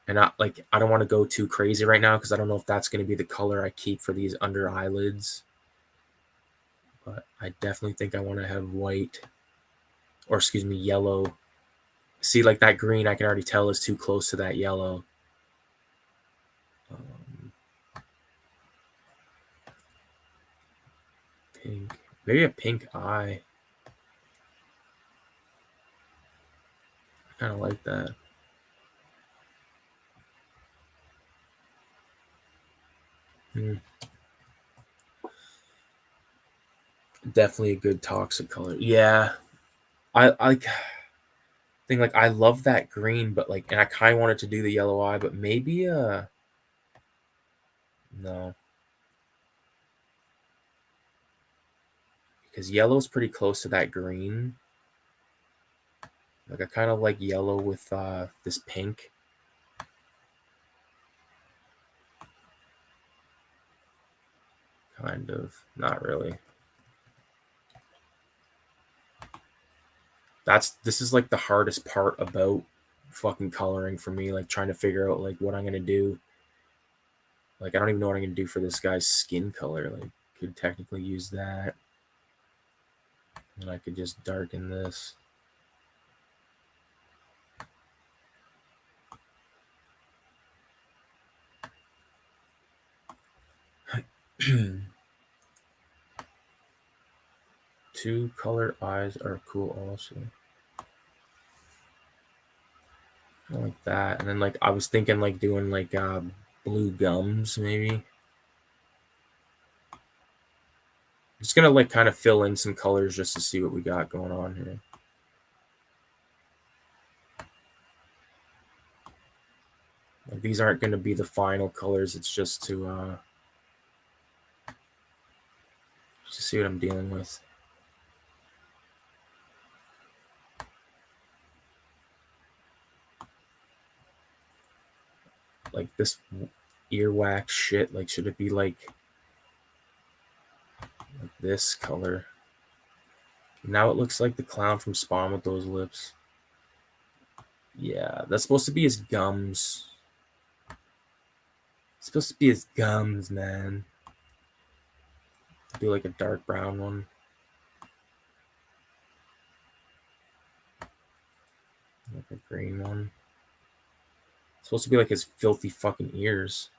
and I don't want to go too crazy right now because I don't know if that's gonna be the color I keep for these under eyelids. But I definitely think I want to have white, or excuse me, yellow. See, like that green, I can already tell is too close to that yellow. Um, Pink, maybe a pink eye. I kind of like that. Definitely a good toxic color. Yeah, I think like I love that green, but like, and I kind of wanted to do the yellow eye, but maybe no, because yellow's pretty close to that green. Like I kind of like yellow with this pink. Kind of, not really. This is like the hardest part about fucking coloring for me, like trying to figure out like what I'm gonna do. Like I don't even know what I'm gonna do for this guy's skin color. Like could technically use that. And I could just darken this. Two colored eyes are cool also. I like that. And then like I was thinking like doing like blue gums maybe. Just gonna like kind of fill in some colors just to see what we got going on here. Like these aren't gonna be the final colors, it's just to see what I'm dealing with. Like this earwax shit, like should it be like this color? Now it looks like the clown from Spawn with those lips. Yeah, that's supposed to be his gums. It's supposed to be his gums, man. Do like a dark brown one. Like a green one. It's supposed to be like his filthy fucking ears.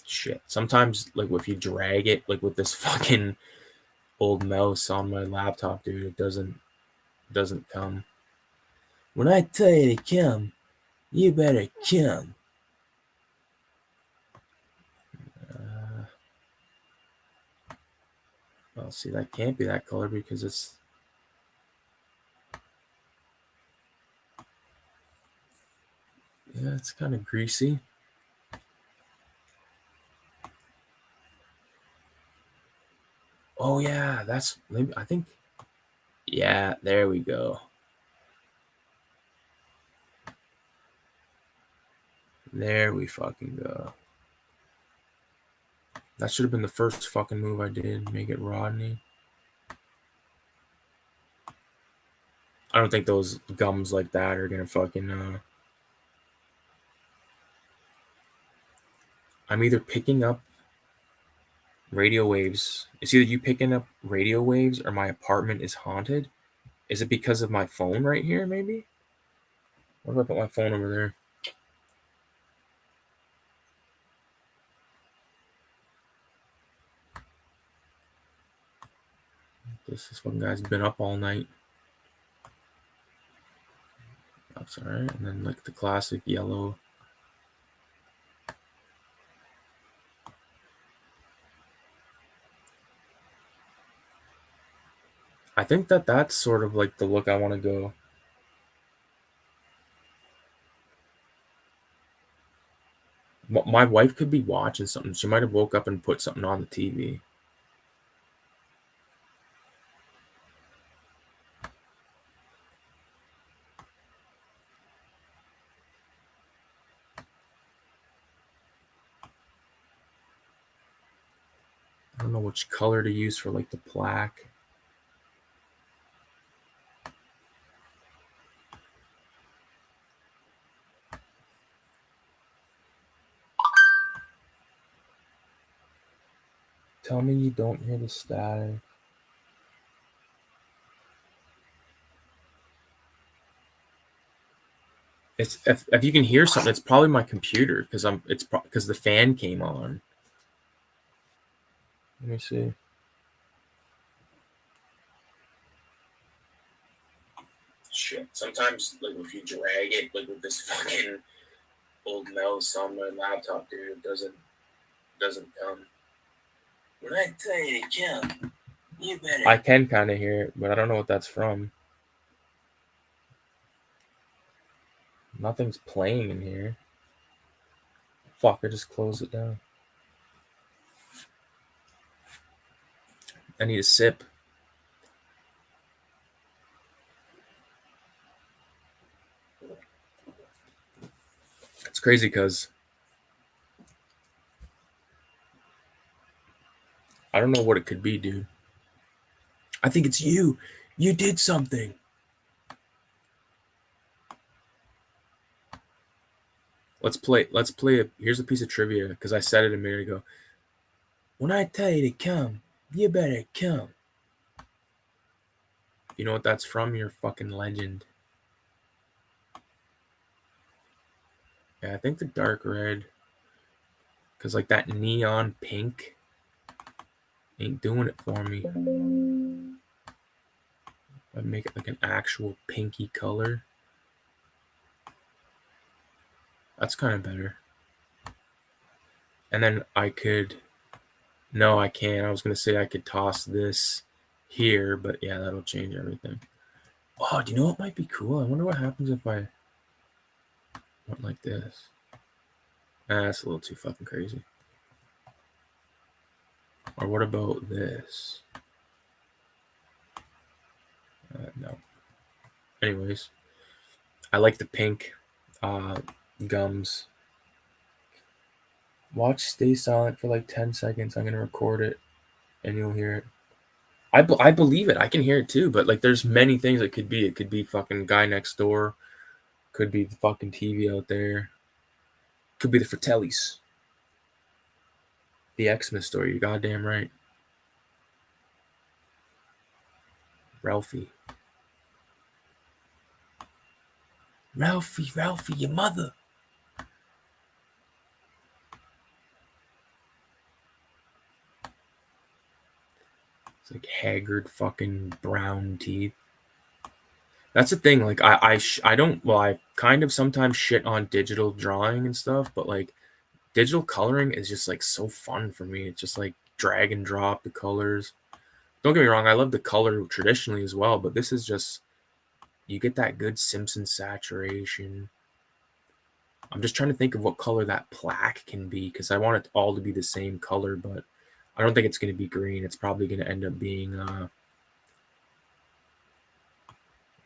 Shit. Sometimes, like, if you drag it, like with this fucking old mouse on my laptop, dude, it doesn't come. When I tell you to come, you better come. Well, see, that can't be that color because it's. Yeah, it's kind of greasy. Oh, yeah, that's. Maybe, I think. Yeah, there we go. There we fucking go. That should have been the first fucking move I did. Make it Rodney. I don't think those gums like that are gonna fucking. I'm either picking up radio waves. It's either you picking up radio waves or my apartment is haunted. Is it because of my phone right here, maybe? What if I put my phone over there? This fucking guy's been up all night. That's alright. And then like the classic yellow. I think that's sort of like the look I want to go. My wife could be watching something. She might have woke up and put something on the TV. know which color to use for like the plaque. Tell me you don't hear the static. It's if you can hear something, it's probably my computer because the fan came on. Let me see. Shit. Sometimes like if you drag it like with this fucking old mouse on my laptop, dude, it doesn't come. When I tell you to come, you better. I can kind of hear it, but I don't know what that's from. Nothing's playing in here. Fuck, I just closed it down. I need a sip. It's crazy because I don't know what it could be, dude. I think it's you. You did something. Let's play. Here's a piece of trivia because I said it a minute ago. When I tell you to come, you better come. You know what that's from? You're a fucking legend. Yeah, I think the dark red. Because like that neon pink ain't doing it for me. I'd make it like an actual pinky color. That's kind of better. And then I could... No, I can't. I was going to say I could toss this here, but yeah, that'll change everything. Oh, do you know what might be cool? I wonder what happens if I went like this. That's a little too fucking crazy. Or what about this? No. Anyways, I like the pink gums. Watch stay silent for like 10 seconds. I'm going to record it and you'll hear it. I believe it. I can hear it too, but like there's many things it could be. It could be fucking guy next door. Could be the fucking TV out there. Could be the Fratellis. The Xmas story. You're goddamn right. Ralphie. Ralphie, your mother. It's like haggard fucking brown teeth. That's the thing. Like I don't. Well, I kind of sometimes shit on digital drawing and stuff, but like digital coloring is just like so fun for me. It's just like drag and drop the colors. Don't get me wrong. I love the color traditionally as well, but this is just you get that good Simpson saturation. I'm just trying to think of what color that plaque can be because I want it all to be the same color, but I don't think it's going to be green. It's probably going to end up being, I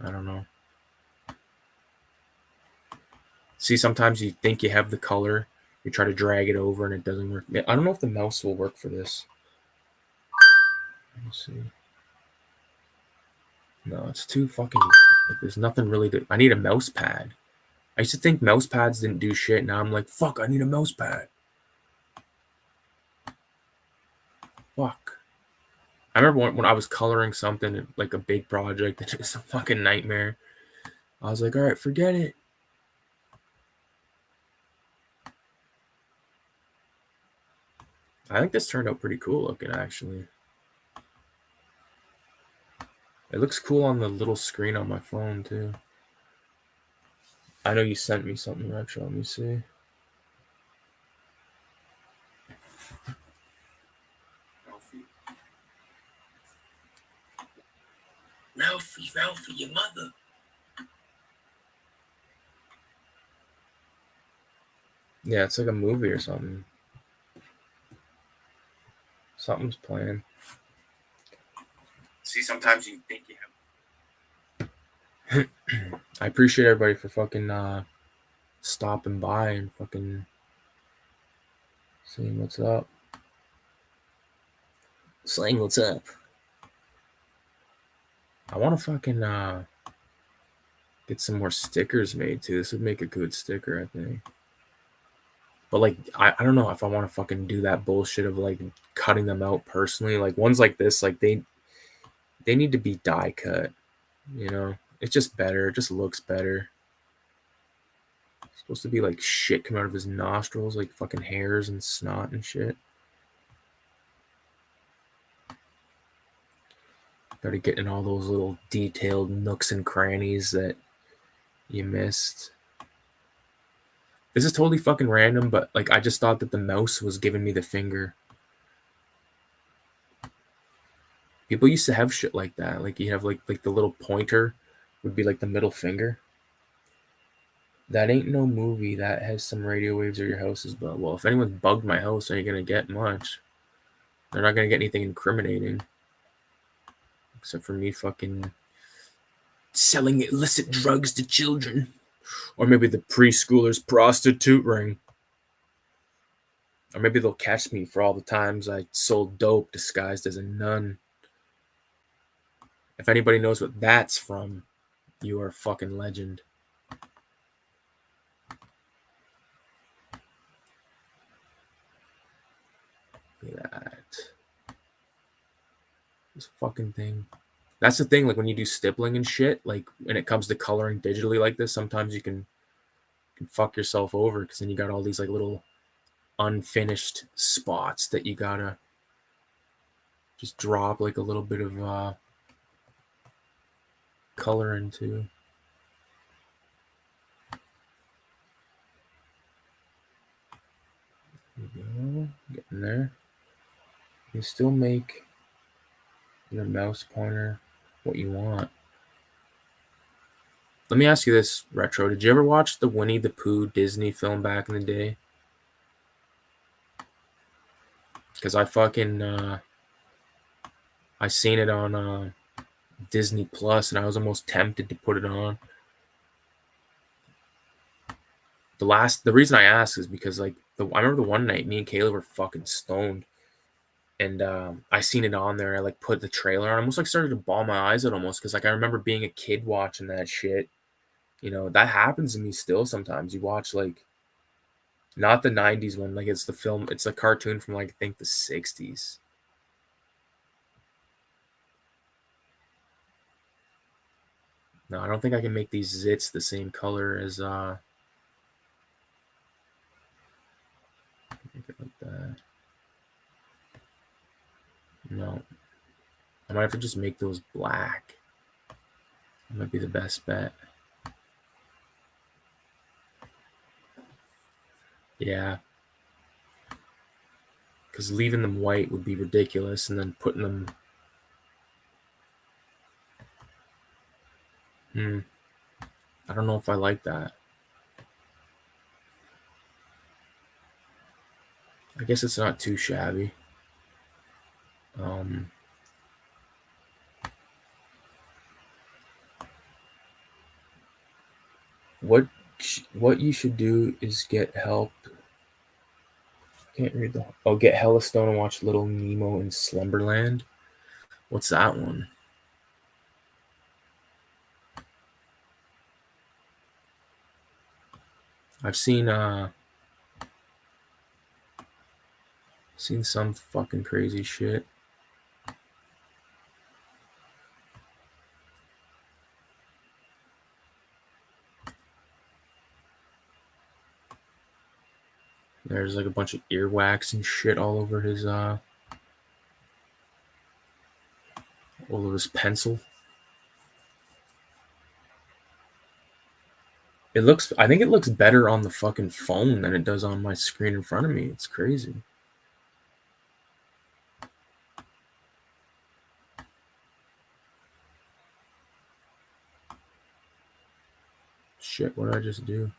don't know. See, sometimes you think you have the color, you try to drag it over and it doesn't work. I don't know if the mouse will work for this. Let me see. No, it's too fucking, like, there's nothing really to, I need a mouse pad. I used to think mouse pads didn't do shit. Now I'm like, fuck, I need a mouse pad. Fuck. I remember when I was coloring something, like a big project, and it's a fucking nightmare. I was like, all right, forget it. I think this turned out pretty cool looking, actually. It looks cool on the little screen on my phone, too. I know you sent me something retro. Let me see. Ralphie, your mother. Yeah, it's like a movie or something. Something's playing. See, sometimes you think you have. I appreciate everybody for fucking stopping by and fucking seeing what's up. Slang, what's up? I want to fucking get some more stickers made too. This would make a good sticker, I think. But like, I don't know if I want to fucking do that bullshit of like cutting them out personally. Like ones like this, like they need to be die cut. You know, it's just better. It just looks better. It's supposed to be like shit coming out of his nostrils, like fucking hairs and snot and shit. Started getting all those little detailed nooks and crannies that you missed. This is totally fucking random, but like I just thought that the mouse was giving me the finger. People used to have shit like that. Like you have like the little pointer would be like the middle finger. That ain't no movie that has some radio waves or your house is but well, if anyone's bugged my house, they ain't gonna get much. They're not gonna get anything incriminating. Except for me fucking selling illicit drugs to children. Or maybe the preschooler's prostitute ring. Or maybe they'll catch me for all the times I sold dope disguised as a nun. If anybody knows what that's from, you are a fucking legend. Look at that. This fucking thing. That's the thing, like when you do stippling and shit, like when it comes to coloring digitally like this, sometimes you can fuck yourself over because then you got all these like little unfinished spots that you gotta just drop like a little bit of color into. There you go. Getting there. You still make your mouse pointer what you want. Let me ask you this, Retro. Did you ever watch the Winnie the Pooh Disney film back in the day? Because I fucking I seen it on Disney Plus, and I was almost tempted to put it on. The reason I asked is because like I remember the one night me and Kayla were fucking stoned, and I seen it on there. I like put the trailer on, I almost like started to bawl my eyes out almost because like I remember being a kid watching that shit. You know that happens to me still sometimes. You watch like not the '90s one, like it's the film, it's a cartoon from like I think the '60s. No, I don't think I can make these zits the same color as make it like that. No, I might have to just make those black. That might be the best bet. Yeah, because leaving them white would be ridiculous, and then putting them. I don't know if I like that. I guess it's not too shabby. Um, what what you should do is get help. Can't read the. Oh, get Hellastone and watch Little Nemo in Slumberland. What's that one? I've seen some fucking crazy shit. There's like a bunch of earwax and shit all over his all over his pencil. It looks I think it looks better on the fucking phone than it does on my screen in front of me. It's crazy. Shit, what did I just do?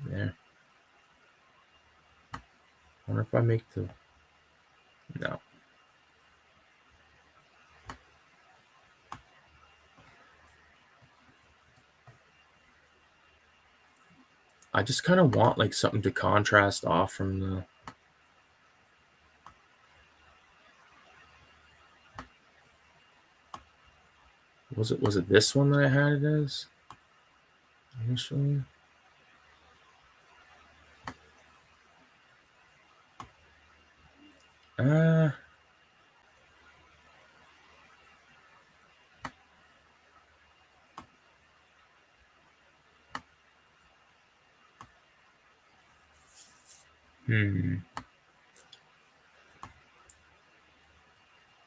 There. I wonder if I make the no. I just kind of want like something to contrast off from the Was it this one that I had it as initially? Uh hmm.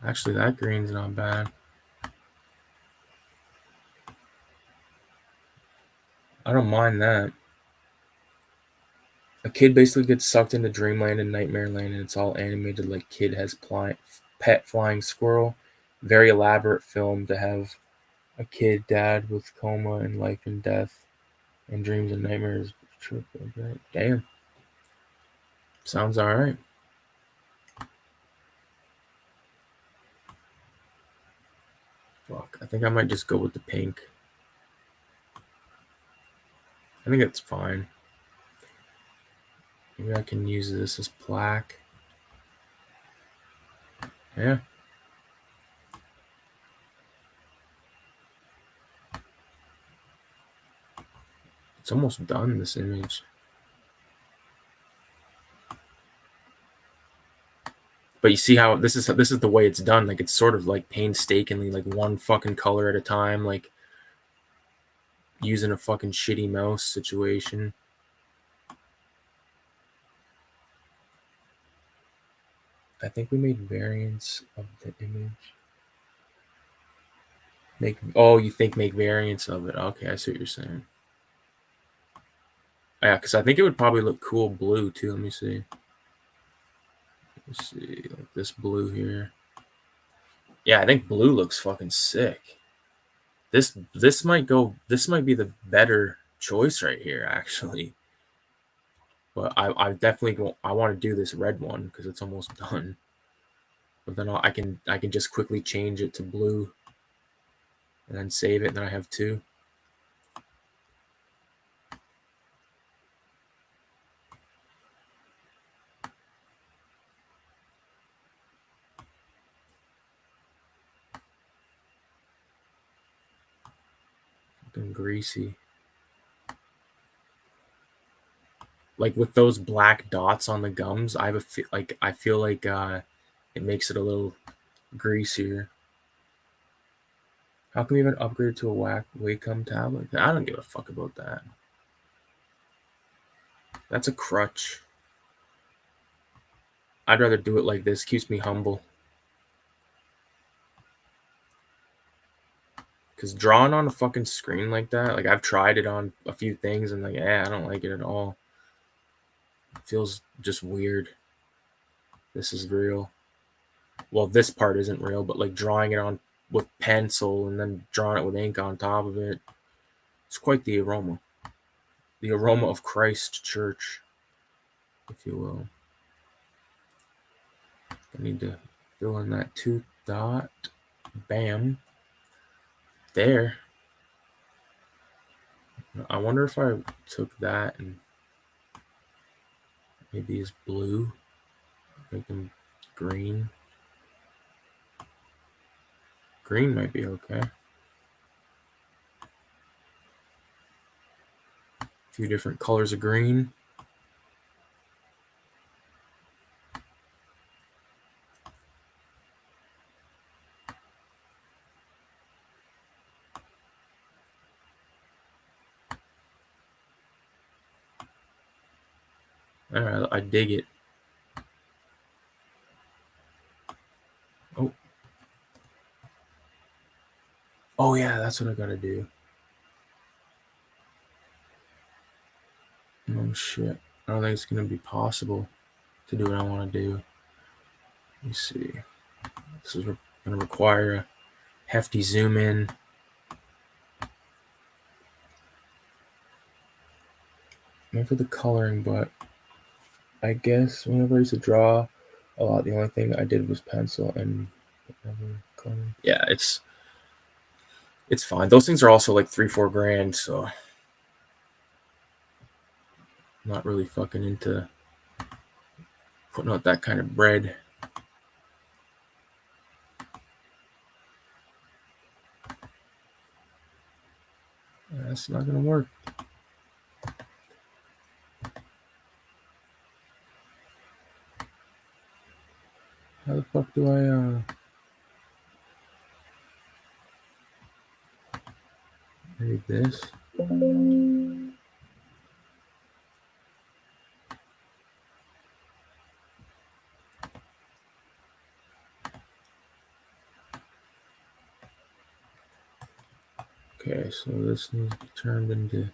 Actually, that green's not bad. I don't mind that. A kid basically gets sucked into dreamland and nightmare land, and it's all animated like kid has pet flying squirrel. Very elaborate film to have a kid dad with coma and life and death and dreams and nightmares. Damn, sounds all right. Fuck, I think I might just go with the pink. I think it's fine. Maybe I can use this as plaque. Yeah. It's almost done, this image. But you see how this is the way it's done. Like it's sort of like painstakingly, like one fucking color at a time, like using a fucking shitty mouse situation. I think we made variants of the image. You think make variants of it. Okay, I see what you're saying. Yeah, because I think it would probably look cool blue too. Let me see. Let's see, like this blue here. Yeah, I think blue looks fucking sick. This might go. This might be the better choice right here, actually. But I definitely I want to do this red one because it's almost done. But then I can just quickly change it to blue, and then save it. And then I have two. Fucking greasy. Like with those black dots on the gums, I feel like it makes it a little greasier. How come we even upgrade to a Wacom tablet? I don't give a fuck about that. That's a crutch. I'd rather do it like this. Keeps me humble. Because drawing on a fucking screen like that, like I've tried it on a few things and like, I don't like it at all. It feels just weird. This is real. Well, this part isn't real, but like drawing it on with pencil and then drawing it with ink on top of it, it's quite the aroma. The aroma of Christ Church, if you will. I need to fill in that tooth dot. Bam. There. I wonder if I took that and maybe it's blue, make them green. Green might be okay. A few different colors of green. All right, I dig it. Oh. Oh yeah, that's what I gotta do. Oh shit. I don't think it's gonna be possible to do what I want to do. Let me see. This is gonna require a hefty zoom in. Not for the coloring, but I guess whenever I used to draw a lot, the only thing I did was pencil and coloring. Yeah, it's fine. Those things are also like 3-4 grand, so I'm not really fucking into putting out that kind of bread. That's not gonna work. How the fuck do I maybe this? Okay, so this needs to be turned into.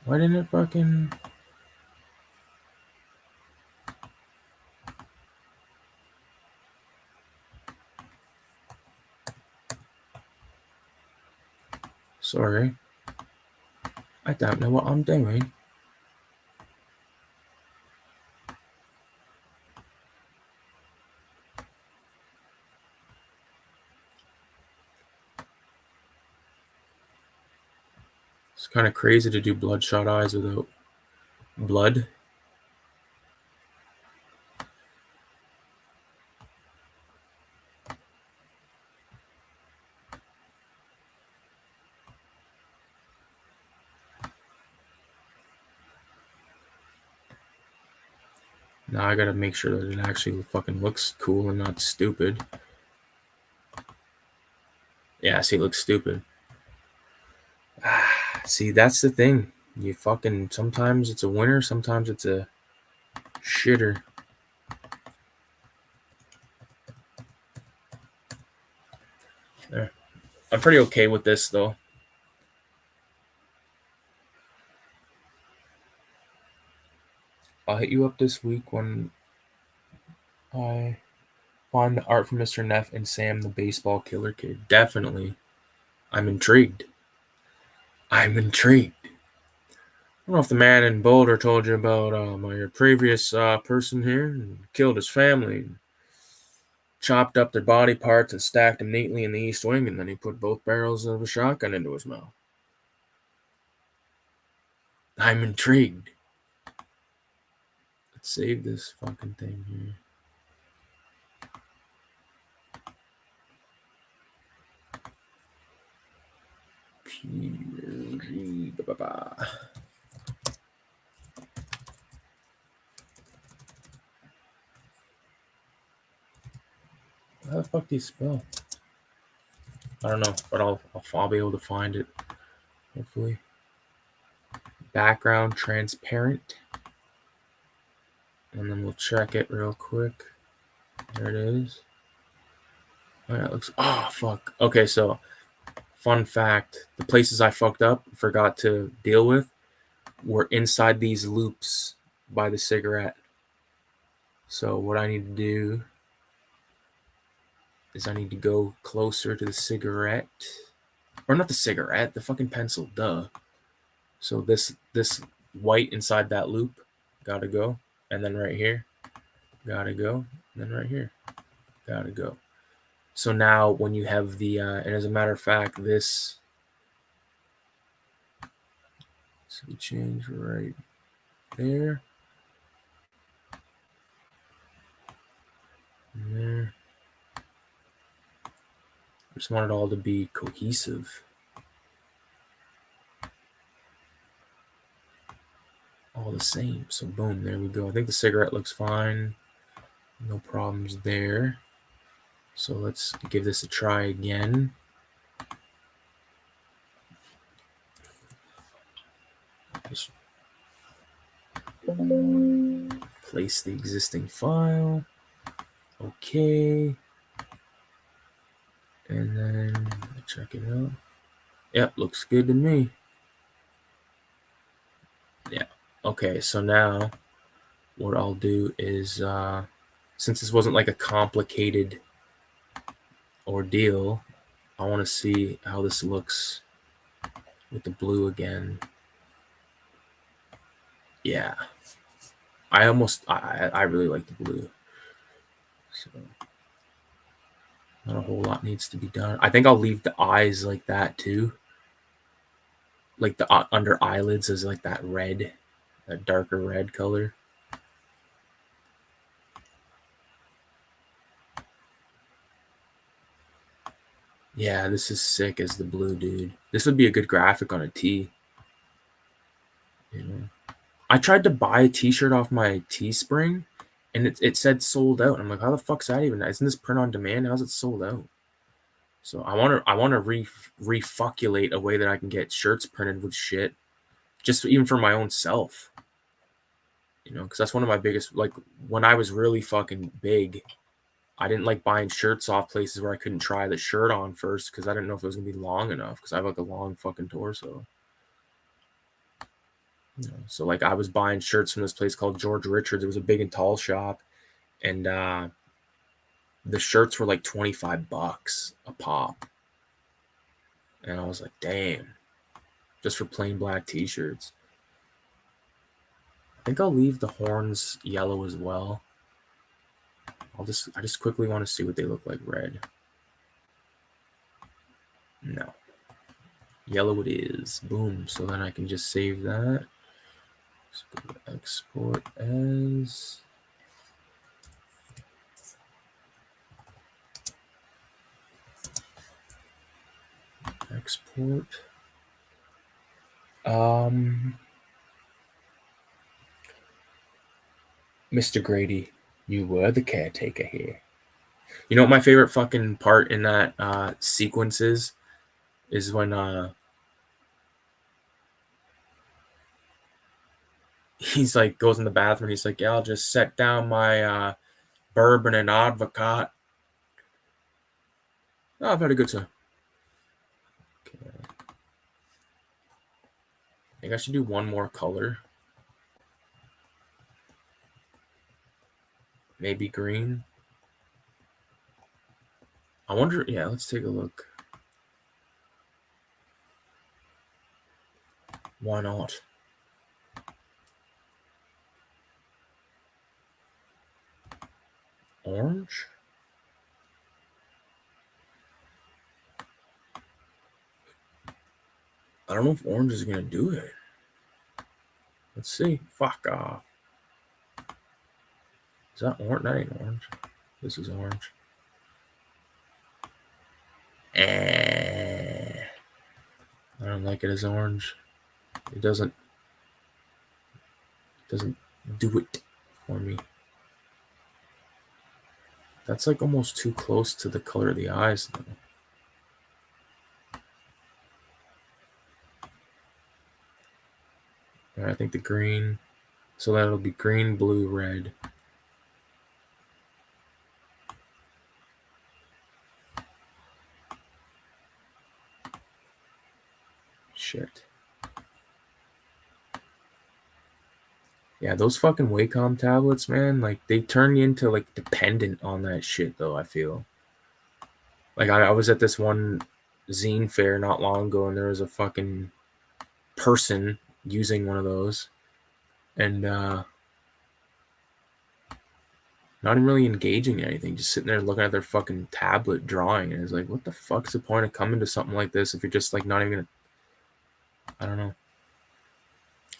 Why didn't it fucking? Sorry. I don't know what I'm doing. It's kind of crazy to do bloodshot eyes without blood. Now I gotta make sure that it actually fucking looks cool and not stupid. Yeah, see, it looks stupid. See, that's the thing. You fucking, sometimes it's a winner, sometimes it's a shitter. There. I'm pretty okay with this though. I'll hit you up this week when I find the art from Mr. Neff and Sam the baseball killer kid. Definitely. I'm intrigued. I'm intrigued. I don't know if the man in Boulder told you about my previous person here and killed his family, chopped up their body parts and stacked them neatly in the east wing, and then he put both barrels of a shotgun into his mouth. I'm intrigued. Let's save this fucking thing here. PNG. How the fuck do you spell? I don't know, but I'll be able to find it. Hopefully. Background transparent. And then we'll check it real quick. There it is. Oh, yeah, it looks. Oh, fuck. Okay, so fun fact: the places I fucked up, forgot to deal with, were inside these loops by the cigarette. So what I need to do is I need to go closer to the cigarette, or not the cigarette, the fucking pencil. Duh. So this white inside that loop, gotta go, and then right here, gotta go, and then right here, gotta go. So now when you have the, and as a matter of fact, this, so we change right there, and there. I just want it all to be cohesive. All the same. So boom, there we go. I think the cigarette looks fine. No problems there. So let's give this a try again. Just place the existing file. Okay. And then check it out. Yep, looks good to me. Yeah. Okay, so now what I'll do is, since this wasn't like a complicated ordeal, I want to see how this looks with the blue again. Yeah. I really like the blue. So not a whole lot needs to be done. I think I'll leave the eyes like that too. Like the under eyelids is like that red, that darker red color. Yeah, this is sick as the blue, dude. This would be a good graphic on a tee. You know, I tried to buy a T-shirt off my Teespring, and it said sold out. I'm like, how the fuck's that even? Isn't this print on demand? How's it sold out? So I want to refuculate a way that I can get shirts printed with shit, just even for my own self. You know, because that's one of my biggest, like, when I was really fucking big, I didn't like buying shirts off places where I couldn't try the shirt on first because I didn't know if it was gonna be long enough because I have like a long fucking torso. You know, so like I was buying shirts from this place called George Richards. It was a big and tall shop, and the shirts were like $25 a pop, and I was like, damn, just for plain black t-shirts. I think I'll leave the horns yellow as well. I just quickly want to see what they look like red. No. Yellow it is. Boom. So then I can just save that. Let's go to export as. Export. Mr. Grady, you were the caretaker here. You know what my favorite fucking part in that sequence is when he's like goes in the bathroom. He's like, yeah, I'll just set down my bourbon and advocat. Oh, I've had a good time. Okay. I think I should do one more color. Maybe green. I wonder, yeah, let's take a look. Why not? Orange? I don't know if orange is gonna do it. Let's see. Fuck off. Is that orange? That ain't orange. This is orange. I don't like it as orange. It doesn't do it for me. That's like almost too close to the color of the eyes though. I think the green, so that'll be green, blue, red. Shit. Yeah, those fucking Wacom tablets, man, like they turn you into like dependent on that shit though, I feel. Like I was at this one zine fair not long ago and there was a fucking person using one of those and not even really engaging in anything, just sitting there looking at their fucking tablet drawing. And it's like, what the fuck's the point of coming to something like this if you're just like not even gonna, I don't know.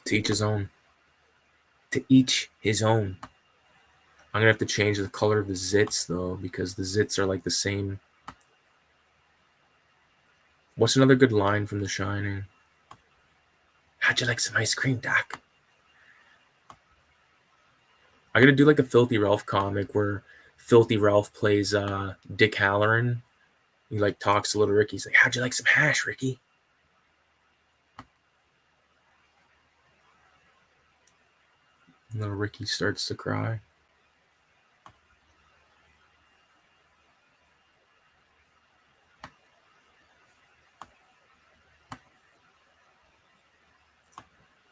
To each his own. To each his own. I'm gonna have to change the color of the zits though, because the zits are like the same. What's another good line from The Shining? How'd you like some ice cream, Doc? I'm gonna do like a Filthy Ralph comic where Filthy Ralph plays Dick Halloran. He like talks to little Ricky. He's like, how'd you like some hash, Ricky? And little Ricky starts to cry.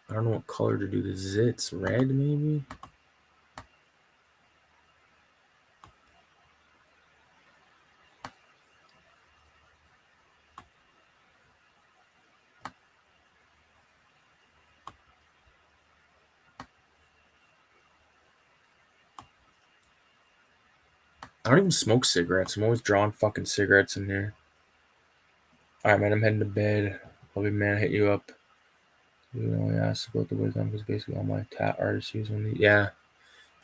I don't know what color to do the zits. Red, maybe? I don't even smoke cigarettes. I'm always drawing fucking cigarettes in here. Alright, man, I'm heading to bed. Probably, man, hit you up. You only asked about the wisdom because basically all my tat artists use one. Yeah,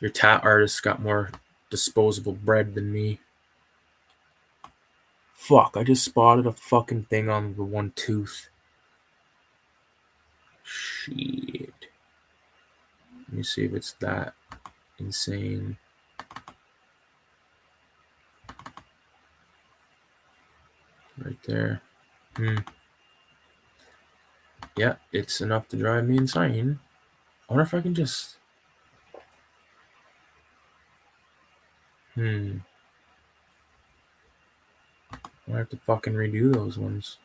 your tat artists got more disposable bread than me. Fuck, I just spotted a fucking thing on the one tooth. Shit. Let me see if it's that insane. Right there. Yeah, it's enough to drive me insane. I wonder if I can just... I have to fucking redo those ones.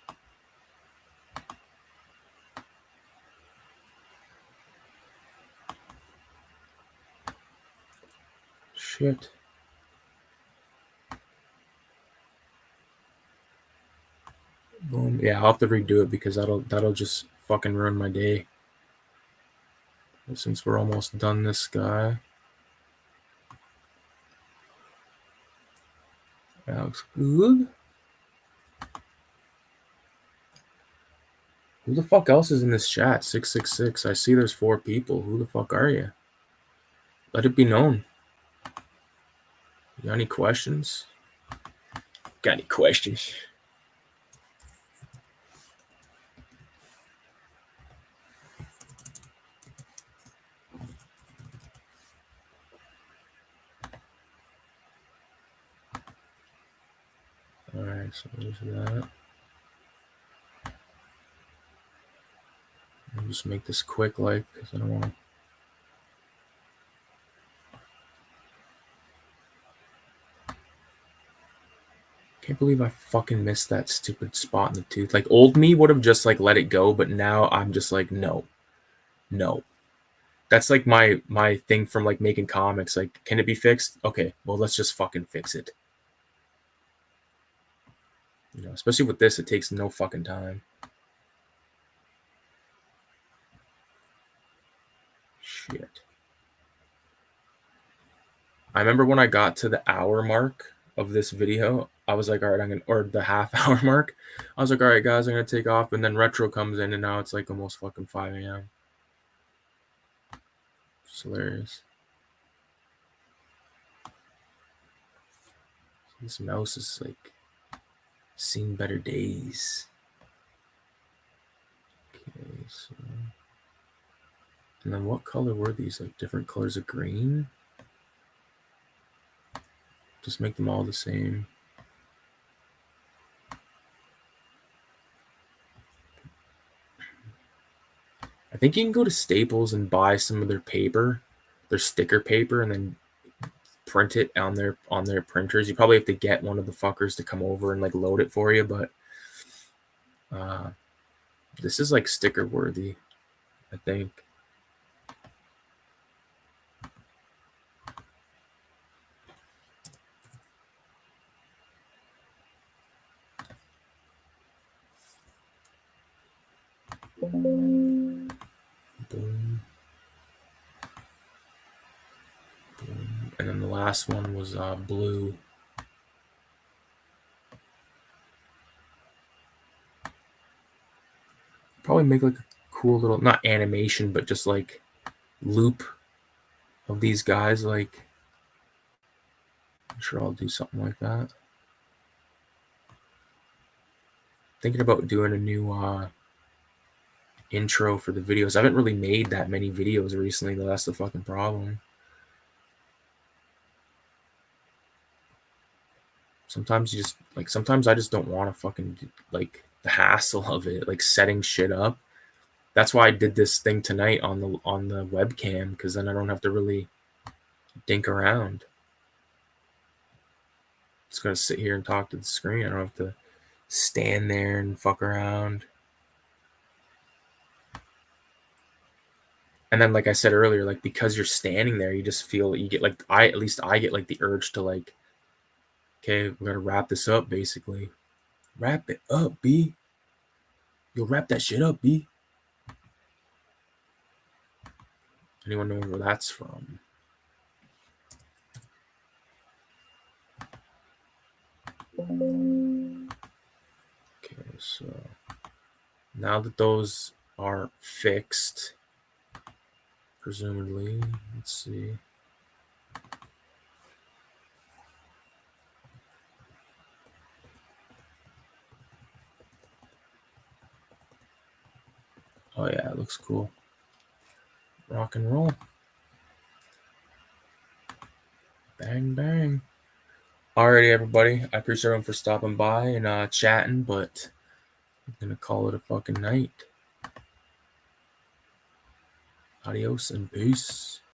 Shit. Boom. Yeah, I'll have to redo it because that'll just fucking ruin my day. But since we're almost done this guy. That looks good. Who the fuck else is in this chat? 666. I see there's 4 people. Who the fuck are you? Let it be known. You got any questions? Got any questions? Alright, so there's that. I'll just make this quick, like, because I don't want to. Can't believe I fucking missed that stupid spot in the tooth. Like, old me would have just, like, let it go, but now I'm just like, no. No. That's, like, my thing from, like, making comics. Like, can it be fixed? Okay, well, let's just fucking fix it. You know, especially with this, it takes no fucking time. Shit. I remember when I got to the hour mark of this video, I was like, all right, or the half hour mark. I was like, all right, guys, I'm going to take off. And then Retro comes in, and now it's like almost fucking 5 a.m. It's hilarious. This mouse is like seen better days. Okay, so. And then what color were these? Like different colors of green? Just make them all the same. I think you can go to Staples and buy some of their paper, their sticker paper, and then print it on their printers. You probably have to get one of the fuckers to come over and like load it for you, but this is like sticker worthy, I think. Boom. Boom. And then the last one was blue. Probably make like a cool little, not animation, but just like loop of these guys. Like, I'm sure I'll do something like that. Thinking about doing a new intro for the videos. I haven't really made that many videos recently, though. That's the fucking problem. Sometimes you just like, sometimes I just don't want to fucking like the hassle of it, like setting shit up. That's why I did this thing tonight on the webcam, because then I don't have to really dink around. Just gonna sit here and talk to the screen. I don't have to stand there and fuck around. And then, like I said earlier, like because you're standing there, you just feel, you get like, at least I get like the urge to like, okay, we're gonna wrap this up, basically. Wrap it up, B. You'll wrap that shit up, B. Anyone know where that's from? Okay, so now that those are fixed, presumably, let's see. Oh yeah, it looks cool. Rock and roll. Bang, bang. Alrighty, everybody. I appreciate everyone for stopping by and chatting, but I'm gonna call it a fucking night. Adios and peace.